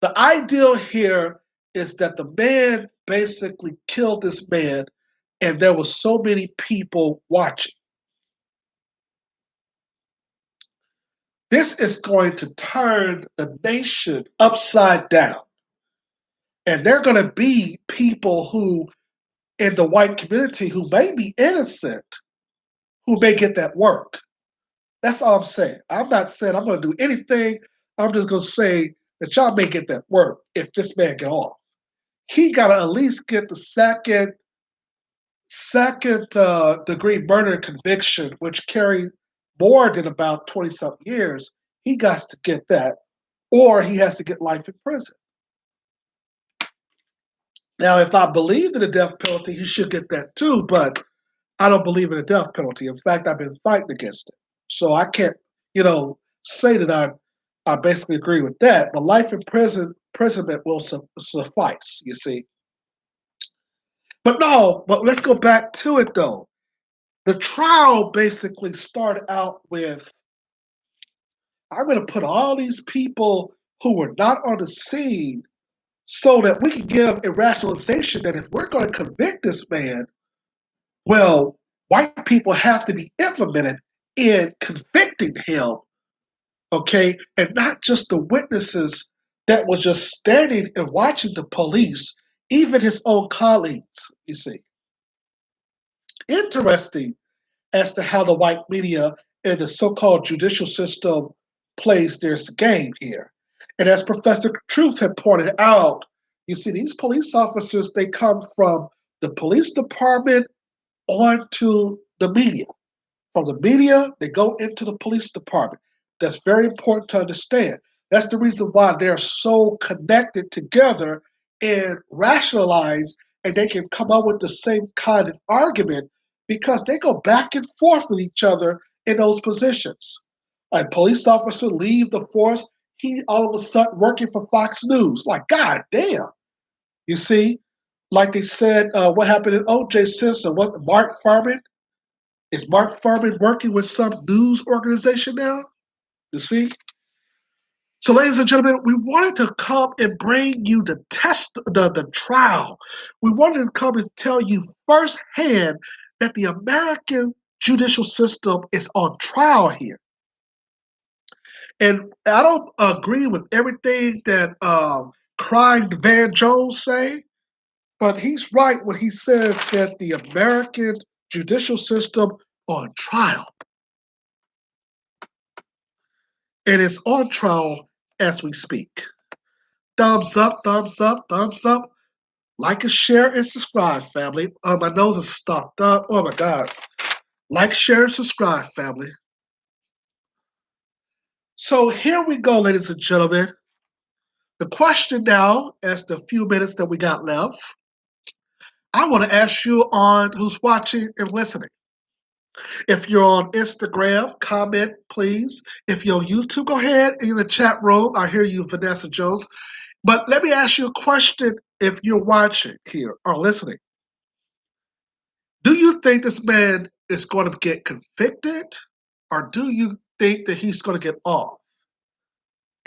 The ideal here is that the man basically killed this man, and there were so many people watching. This is going to turn the nation upside down. And there are going to be people who, in the white community, who may be innocent, who may get that work. That's all I'm saying. I'm not saying I'm going to do anything. I'm just going to say that y'all may get that work if this man get off. He got to at least get the second degree murder conviction, which carried more than about 20-something years. He got to get that, or he has to get life in prison. Now, if I believe in the death penalty, he should get that too, but I don't believe in the death penalty. In fact, I've been fighting against it. So I can't, say that I basically agree with that, but life imprisonment will suffice, you see. But let's go back to it though. The trial basically started out with, I'm going to put all these people who were not on the scene so that we can give a rationalization that if we're going to convict this man, well, white people have to be implemented in convicting him, okay? And not just the witnesses that was just standing and watching the police, even his own colleagues, you see. Interesting as to how the white media and the so-called judicial system plays their game here. And as Professor Truth had pointed out, you see, these police officers, they come from the police department onto the media. From the media, they go into the police department. That's very important to understand. That's the reason why they're so connected together and rationalize, and they can come up with the same kind of argument because they go back and forth with each other in those positions. A police officer leave the force, he all of a sudden working for Fox News. Like, God damn. You see, like they said, what happened in O.J. Simpson? Was Mark Furman? Is Mark Furman working with some news organization now? You see? So, ladies and gentlemen, we wanted to come and bring you the trial. We wanted to come and tell you firsthand that the American judicial system is on trial here. And I don't agree with everything that Crying Van Jones say, but he's right when he says that the American judicial system on trial. And it's on trial as we speak. Thumbs up, thumbs up, thumbs up. Like and share and subscribe, family. My nose is stopped up. Oh my God. Like, share, and subscribe, family. So here we go, ladies and gentlemen. The question now, as the few minutes that we got left, I want to ask you on who's watching and listening. If you're on Instagram, comment, please. If you're on YouTube, go ahead in the chat room. I hear you, Vanessa Jones. But let me ask you a question if you're watching here or listening. Do you think this man is going to get convicted, or do you think that he's going to get off?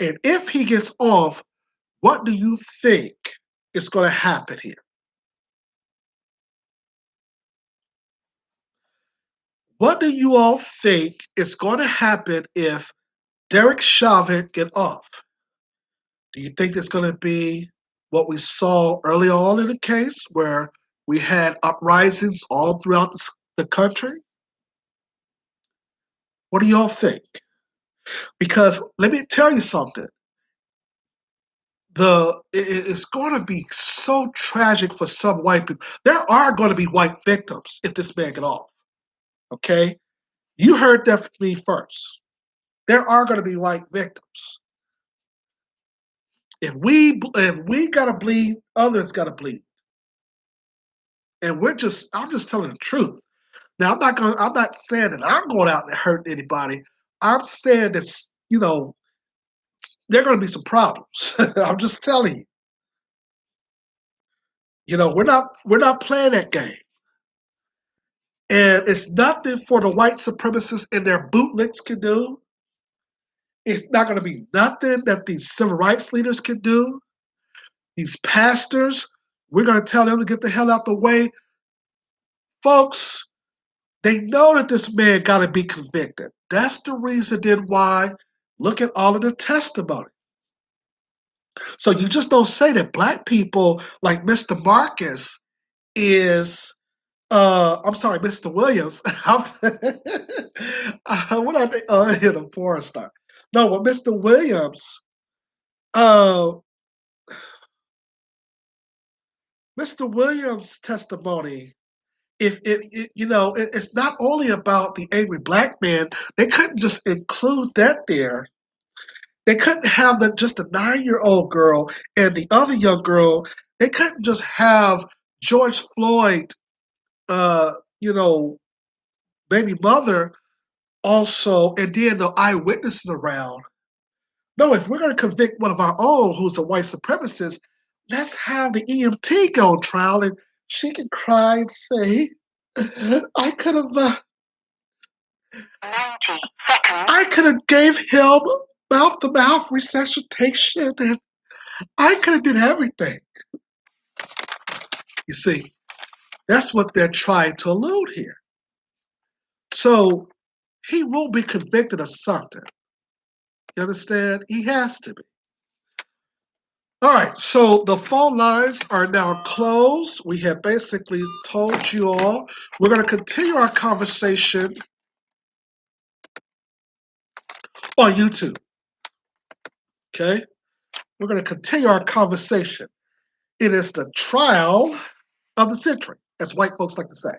And if he gets off, what do you think is going to happen here? What do you all think is going to happen if Derek Chauvin get off? Do you think it's going to be what we saw early on in the case, where we had uprisings all throughout the country? What do y'all think? Because let me tell you something. It's going to be so tragic for some white people. There are going to be white victims if this man get off. Okay, you heard that from me first. There are going to be white victims. If we gotta bleed, others gotta bleed, and I'm just telling the truth. Now I'm not saying that I'm going out and hurting anybody. I'm saying that there are going to be some problems. I'm just telling you. We're not playing that game. And it's nothing for the white supremacists and their bootlicks can do. It's not going to be nothing that these civil rights leaders can do. These pastors, we're going to tell them to get the hell out the way. Folks, they know that this man got to be convicted. That's the reason then why. Look at all of the testimony. So you just don't say that black people like Mr. Marcus is I'm sorry, Mr. Williams. What are they? The porn star. No, but Mr. Williams, uh, Mr. Williams' testimony. If it's not only about the angry black man, they couldn't just include that there. They couldn't have just a 9-year-old girl and the other young girl. They couldn't just have George Floyd, uh, you know, baby mother also, and then the eyewitnesses around. No, if we're going to convict one of our own who's a white supremacist, let's have the EMT go on trial and she can cry and say, I could have 90 seconds. I could have gave him mouth-to-mouth resuscitation, and I could have did everything. You see, that's what they're trying to allude here. So he will be convicted of something. You understand? He has to be. All right, so the phone lines are now closed. We have basically told you all. We're going to continue our conversation on YouTube. Okay? We're going to continue our conversation. It is the trial of the century, as white folks like to say.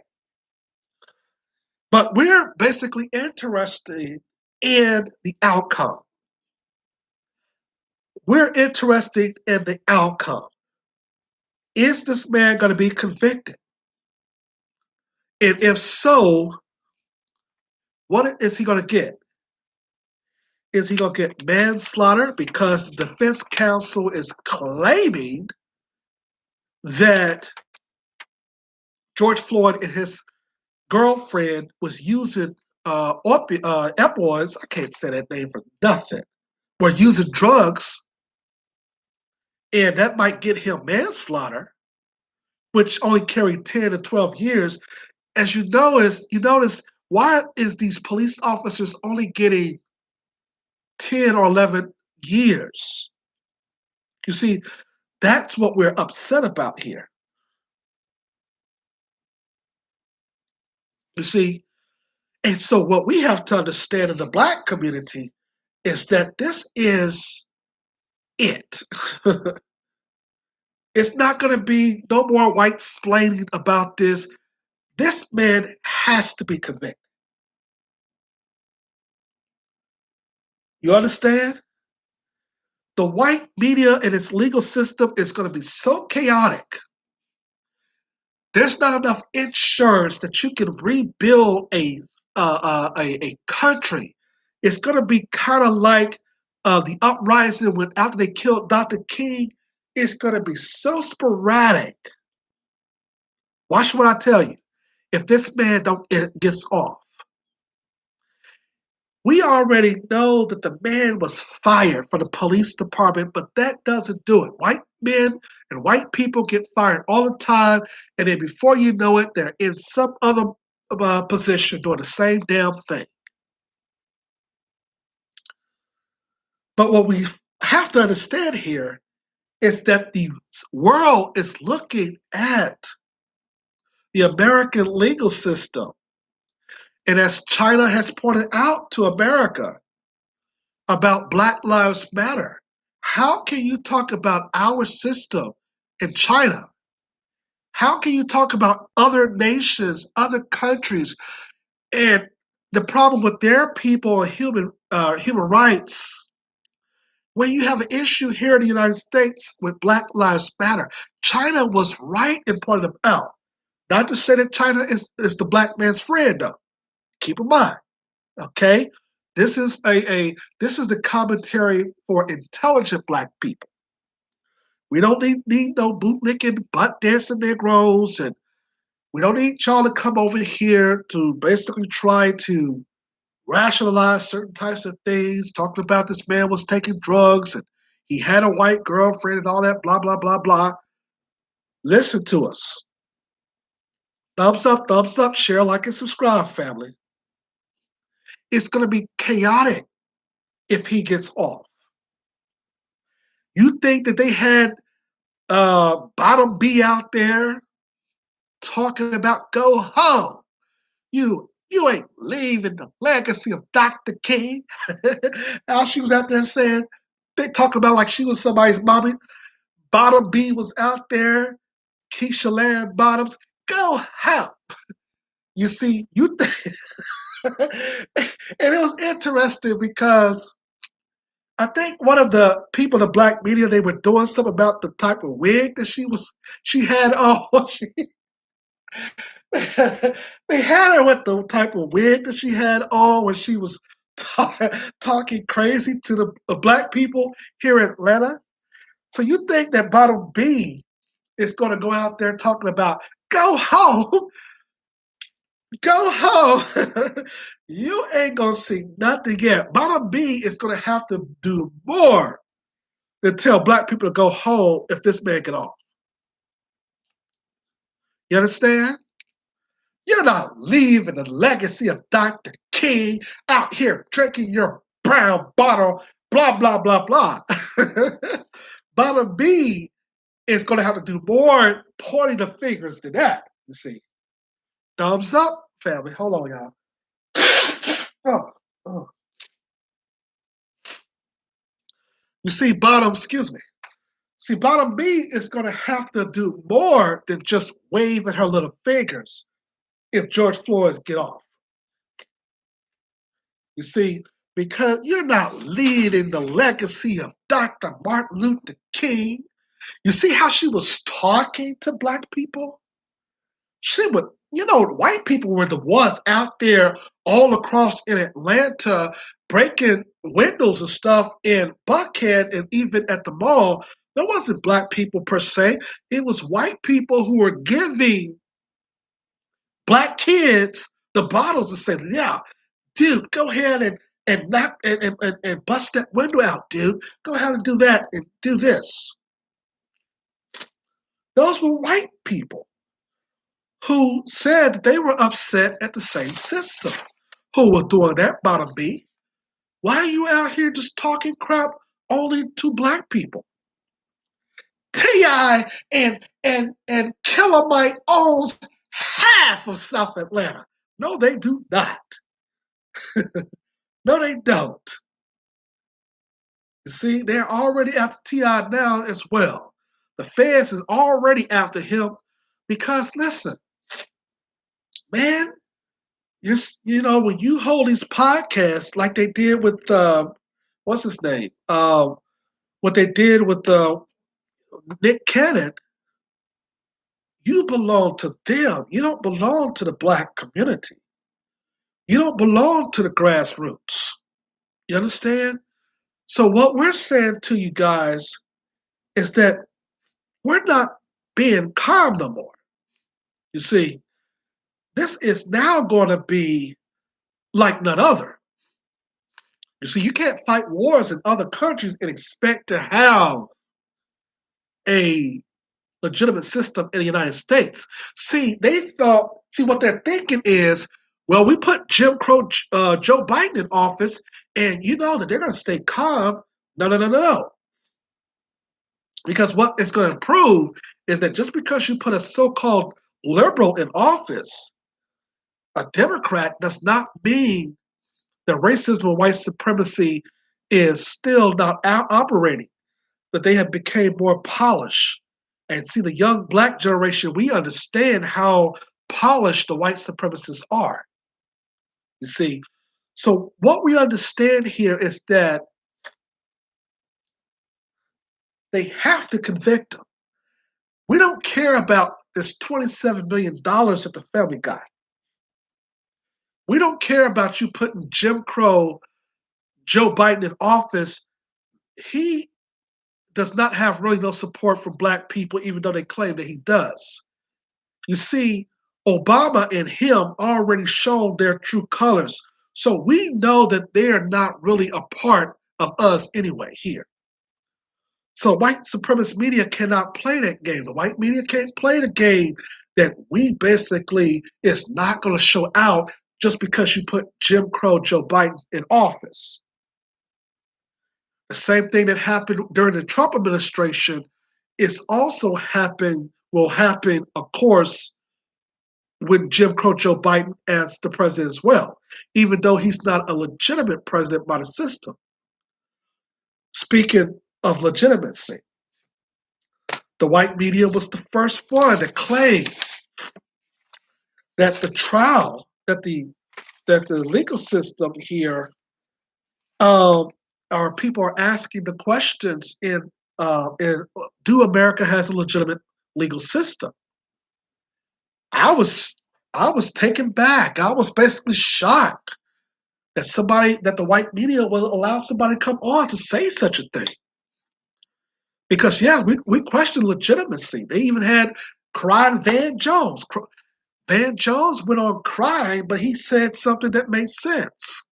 But we're basically interested in the outcome. We're interested in the outcome. Is this man going to be convicted? And if so, what is he going to get? Is he going to get manslaughter because the defense counsel is claiming that George Floyd and his girlfriend was using opioids? I can't say that name for nothing. Were using drugs, and that might get him manslaughter, which only carried 10 to 12 years. As you notice, why is these police officers only getting 10 or 11 years? You see, that's what we're upset about here. You see, and so what we have to understand in the black community is that this is it. It's not going to be no more white splaining about this. This man has to be convicted. You understand? The white media and its legal system is going to be so chaotic. There's not enough insurance that you can rebuild a country. It's going to be kind of like the uprising when after they killed Dr. King. It's going to be so sporadic. Watch what I tell you. If this man gets off, we already know that the man was fired from the police department, but that doesn't do it. White men and white people get fired all the time, and then before you know it, they're in some other position doing the same damn thing. But what we have to understand here is that the world is looking at the American legal system. And as China has pointed out to America about Black Lives Matter, how can you talk about our system in China? How can you talk about other nations, other countries, and the problem with their people and human rights when you have an issue here in the United States with Black Lives Matter? China was right in pointing them out. Not to say that China is the black man's friend, though. Keep in mind, okay? This is this is the commentary for intelligent black people. We don't need no bootlicking, butt dancing Negroes, and we don't need y'all to come over here to basically try to rationalize certain types of things, talking about this man was taking drugs and he had a white girlfriend and all that, blah, blah, blah, blah. Listen to us. Thumbs up, share, like, and subscribe, family. It's going to be chaotic if he gets off. You think that they had Bottom B out there talking about go home? You ain't leaving the legacy of Dr. King. How she was out there saying, they talking about like she was somebody's mommy. Bottom B was out there, Keisha Land Bottoms, go home. You see, and it was interesting because I think one of the people in the black media, they were doing something about the type of wig that she had on. They had her with the type of wig that she had on when she was talking crazy to the black people here in Atlanta. So you think that Bottom B is going to go out there talking about go home, go home. You ain't going to see nothing yet. Bottom B is going to have to do more than tell black people to go home if this man get off. You understand? You're not leaving the legacy of Dr. King out here drinking your brown bottle, blah, blah, blah, blah. Bottom B is going to have to do more pointing the fingers than that, you see. Thumbs up, family. Hold on, y'all. Oh. You see, excuse me. See, Bottom B is going to have to do more than just wave at her little fingers if George Floyd get off. You see, because you're not leading the legacy of Dr. Martin Luther King. You see how she was talking to black people? She would, white people were the ones out there all across in Atlanta breaking windows and stuff in Buckhead and even at the mall. There wasn't black people per se. It was white people who were giving black kids the bottles and said, yeah, dude, go ahead and knock and bust that window out, dude. Go ahead and do that and do this. Those were white people who said they were upset at the same system. Who were doing that, Bottom B? Why are you out here just talking crap only to black people? T.I. and Killer Mike owns half of South Atlanta. No, they do not. No, they don't. You see, they're already after T.I. now as well. The feds is already after him because, listen, man, when you hold these podcasts like they did with, what's his name? What they did with Nick Cannon, you belong to them. You don't belong to the black community. You don't belong to the grassroots. You understand? So what we're saying to you guys is that we're not being calm no more. You see, this is now going to be like none other. You see, you can't fight wars in other countries and expect to have a legitimate system in the United States. See, what they're thinking is, well, we put Jim Crow Joe Biden in office, and you know that they're going to stay calm. No, no, no, no, no. Because what it's going to prove is that just because you put a so-called liberal in office, a Democrat, does not mean that racism and white supremacy is still not operating, that they have become more polished. And see, the young black generation, we understand how polished the white supremacists are. You see, so what we understand here is that they have to convict them. We don't care about this $27 million that the family got. We don't care about you putting Jim Crow Joe Biden in office. He does not have really no support from black people, even though they claim that he does. You see, Obama and him already shown their true colors. So we know that they are not really a part of us anyway here. So white supremacist media cannot play that game. The white media can't play the game that we basically is not going to show out just because you put Jim Crow Joe Biden in office. The same thing that happened during the Trump administration will happen, of course, with Jim Crow Joe Biden as the president as well, even though he's not a legitimate president by the system. Speaking of legitimacy, the white media was the first one to claim that the trial, that the legal system here, our people are asking the questions in do America has a legitimate legal system? I was taken back. I was basically shocked that the white media will allow somebody to come on to say such a thing. Because yeah, we question legitimacy. They even had crying Van Jones. Van Jones went on crying, but he said something that made sense.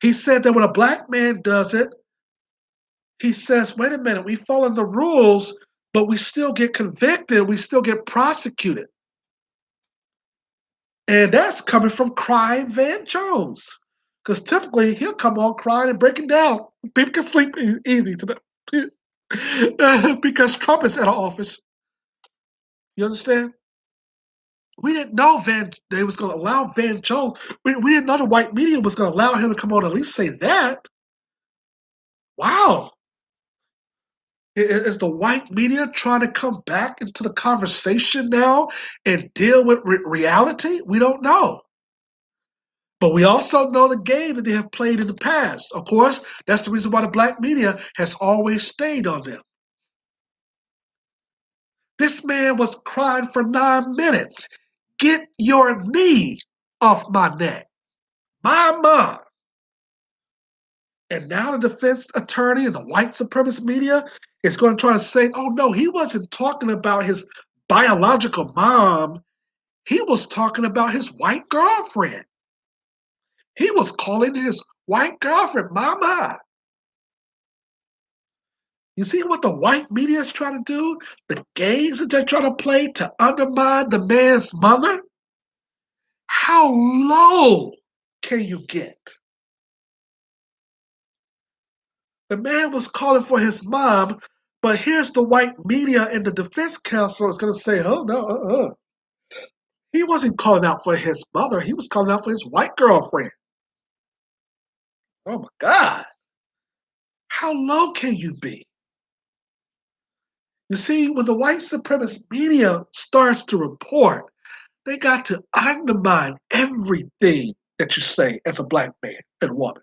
He said that when a black man does it, he says, wait a minute, we follow the rules, but we still get convicted, we still get prosecuted. And that's coming from crying Van Jones. Because typically he'll come on crying and breaking down. People can sleep easy today. Because Trump is out of office. You understand? We didn't know they was going to allow Van Jones. We didn't know the white media was going to allow him to come on and at least say that. Wow. Is the white media trying to come back into the conversation now and deal with reality? We don't know. But we also know the game that they have played in the past. Of course, that's the reason why the black media has always stayed on them. This man was crying for 9 minutes. Get your knee off my neck. Mama. And now the defense attorney and the white supremacist media is going to try to say, oh no, he wasn't talking about his biological mom. He was talking about his white girlfriend. He was calling his white girlfriend mama. You see what the white media is trying to do? The games that they're trying to play to undermine the man's mother? How low can you get? The man was calling for his mom, but here's the white media and the defense counsel is going to say, oh, no, He wasn't calling out for his mother. He was calling out for his white girlfriend. Oh, my God. How low can you be? You see, when the white supremacist media starts to report, they got to undermine everything that you say as a black man and woman.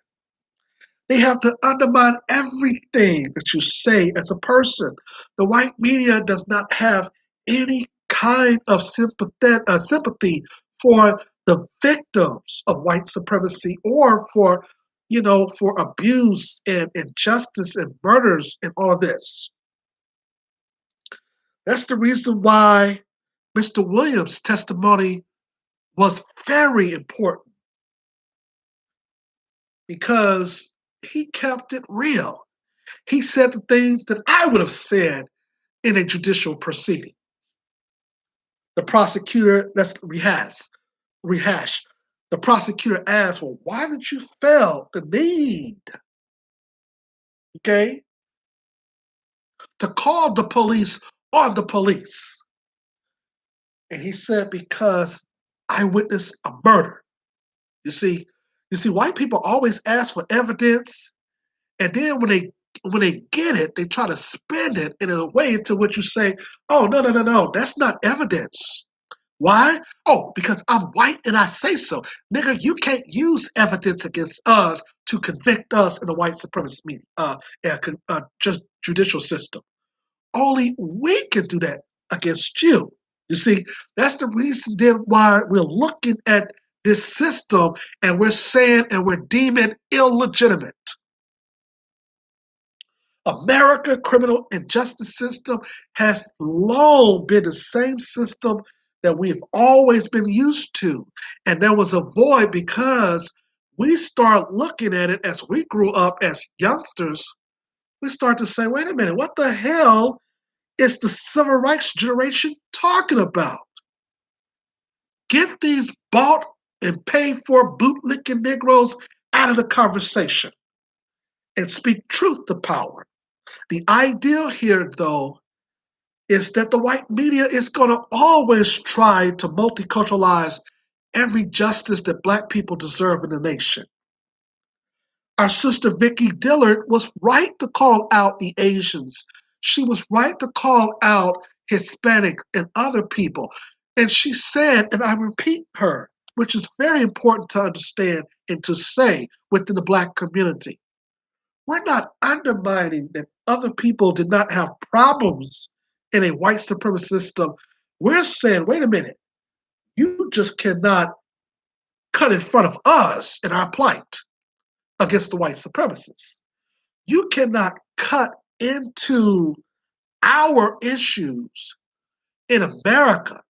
They have to undermine everything that you say as a person. The white media does not have any kind of sympathy for the victims of white supremacy or for abuse and injustice and murders and all of this. That's the reason why Mr. Williams' testimony was very important, because he kept it real. He said the things that I would have said in a judicial proceeding. The prosecutor, let's rehash. The prosecutor asks, well, why did you feel the need, okay, to call the police on the police? And he said, because I witnessed a murder. You see, white people always ask for evidence, and then when they get it, they try to spin it in a way to which you say, oh, no, that's not evidence. Why? Oh, because I'm white and I say so. Nigga, you can't use evidence against us to convict us in the white supremacist just judicial system. Only we can do that against you. You see, that's the reason then why we're looking at this system and we're saying and we're deeming illegitimate. America criminal and justice system has long been the same system that we've always been used to. And there was a void because we start looking at it as we grew up as youngsters. We start to say, wait a minute, what the hell is the civil rights generation talking about? Get these bought and paid for bootlicking Negroes out of the conversation and speak truth to power. The ideal here, though, is that the white media is going to always try to multiculturalize every justice that Black people deserve in the nation. Our sister Vicki Dillard was right to call out the Asians. She was right to call out Hispanic and other people. And she said, and I repeat her, which is very important to understand and to say within the Black community. We're not undermining that other people did not have problems in a white supremacist system. We're saying, wait a minute, you just cannot cut in front of us in our plight against the white supremacists. You cannot cut into our issues in America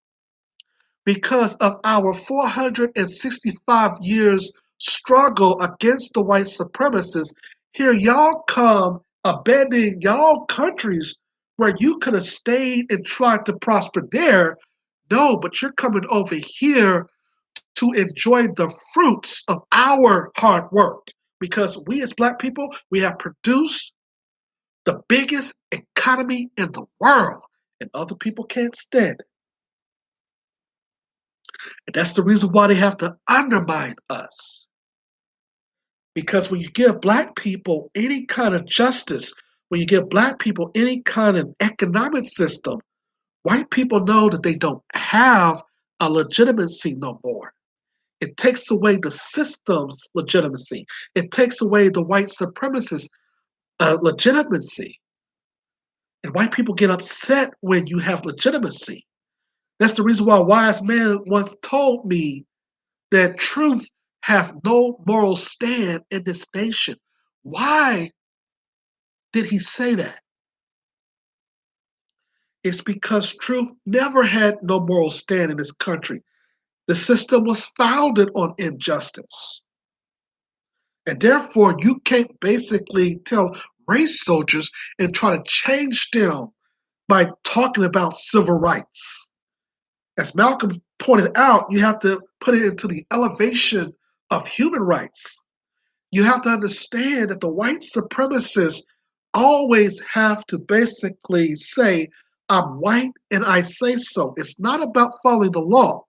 because of our 465 years struggle against the white supremacists. Here y'all come abandoning y'all countries where you could have stayed and tried to prosper there. No, but you're coming over here to enjoy the fruits of our hard work because we as Black people, we have produced the biggest economy in the world and other people can't stand it. And that's the reason why they have to undermine us. Because when you give Black people any kind of justice, when you give Black people any kind of economic system, white people know that they don't have a legitimacy no more. It takes away the system's legitimacy. It takes away the white supremacist legitimacy. And white people get upset when you have legitimacy. That's the reason why a wise man once told me that truth have no moral stand in this nation. Why did he say that? It's because truth never had no moral stand in this country. The system was founded on injustice. And therefore, you can't basically tell race soldiers and try to change them by talking about civil rights. As Malcolm pointed out, you have to put it into the elevation of human rights. You have to understand that the white supremacists always have to basically say, I'm white and I say so. It's not about following the law.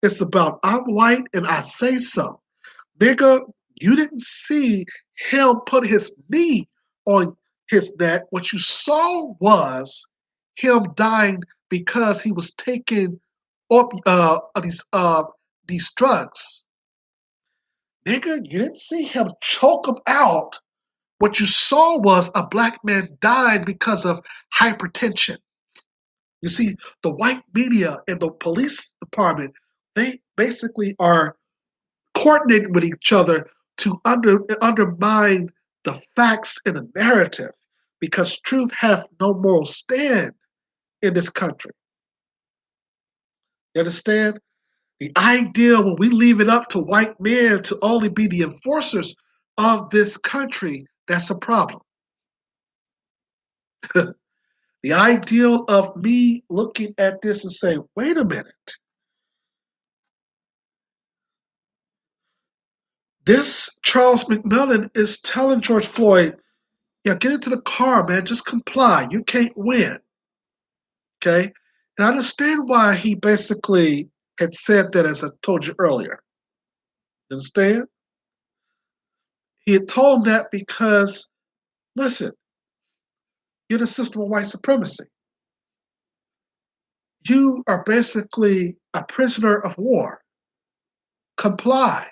It's about I'm white and I say so. Nigga, you didn't see him put his knee on his neck. What you saw was him dying because he was taking these drugs. Nigga, you didn't see him choke him out. What you saw was a Black man died because of hypertension. You see, the white media and the police department, they basically are coordinating with each other to undermine the facts and the narrative because truth have no moral stand in this country. You understand? The idea when we leave it up to white men to only be the enforcers of this country, that's a problem. The ideal of me looking at this and saying, wait a minute, this Charles McMillan is telling George Floyd, yeah, get into the car, man, just comply. You can't win. Okay? And I understand why he basically had said that, as I told you earlier. You understand? He had told him that because, listen, you're the system of white supremacy. You are basically a prisoner of war. Comply.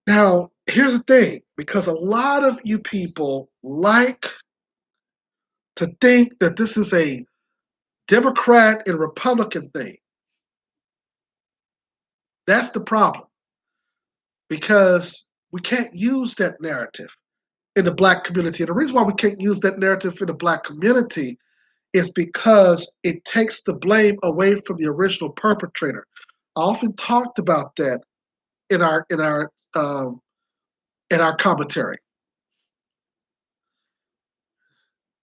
Now, here's the thing, because a lot of you people like to think that this is a Democrat and Republican thing. That's the problem, because we can't use that narrative in the black community. And the reason why we can't use that narrative in the black community is because it takes the blame away from the original perpetrator. I often talked about that in our commentary.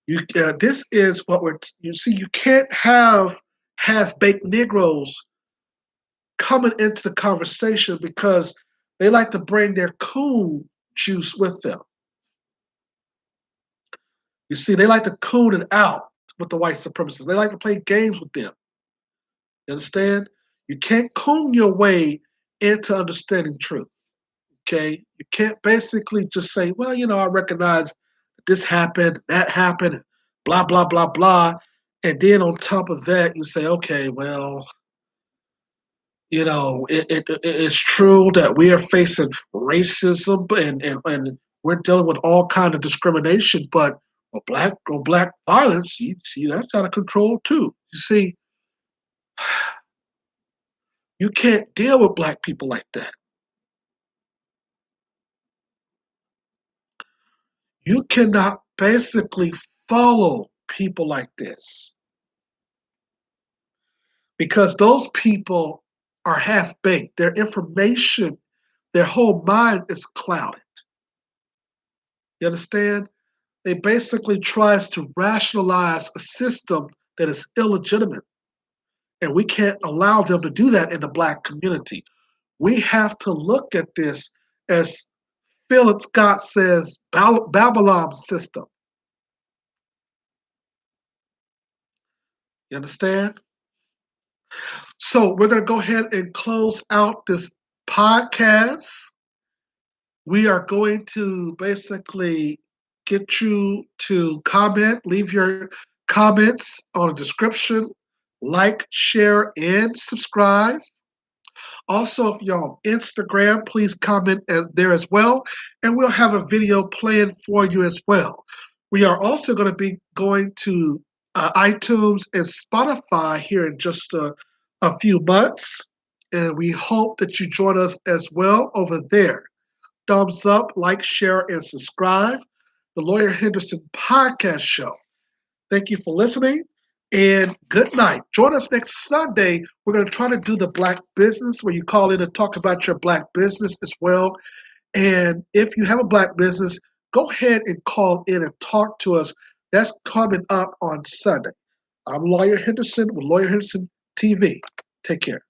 This is what you see. You can't have half-baked Negroes coming into the conversation because they like to bring their coon juice with them. You see, they like to coon it out with the white supremacists. They like to play games with them. You understand? You can't coon your way into understanding truth. Okay? You can't basically just say, well, I recognize this happened, that happened, blah, blah, blah, blah. And then on top of that, you say, okay, well, it's true that we are facing racism and we're dealing with all kind of discrimination, but black violence, you see, that's out of control too. You see, you can't deal with black people like that. You cannot basically follow people like this because those people are half baked. Their information, their whole mind is clouded. You understand? They basically tries to rationalize a system that is illegitimate. And we can't allow them to do that in the black community. We have to look at this as Philip Scott says, Babylon system. You understand? So we're going to go ahead and close out this podcast. We are going to basically get you to comment, leave your comments on the description, like, share, and subscribe. Also, if you're on Instagram, please comment there as well, and we'll have a video planned for you as well. We are also going to be going to iTunes and Spotify here in just a few months, and we hope that you join us as well over there. Thumbs up, like, share, and subscribe. The Lawyer Henderson Podcast Show. Thank you for listening, and good night. Join us next Sunday. We're going to try to do the Black business, where you call in and talk about your Black business as well. And if you have a Black business, go ahead and call in and talk to us. That's coming up on Sunday. I'm Lawyer Henderson with Lawyer Henderson TV. Take care.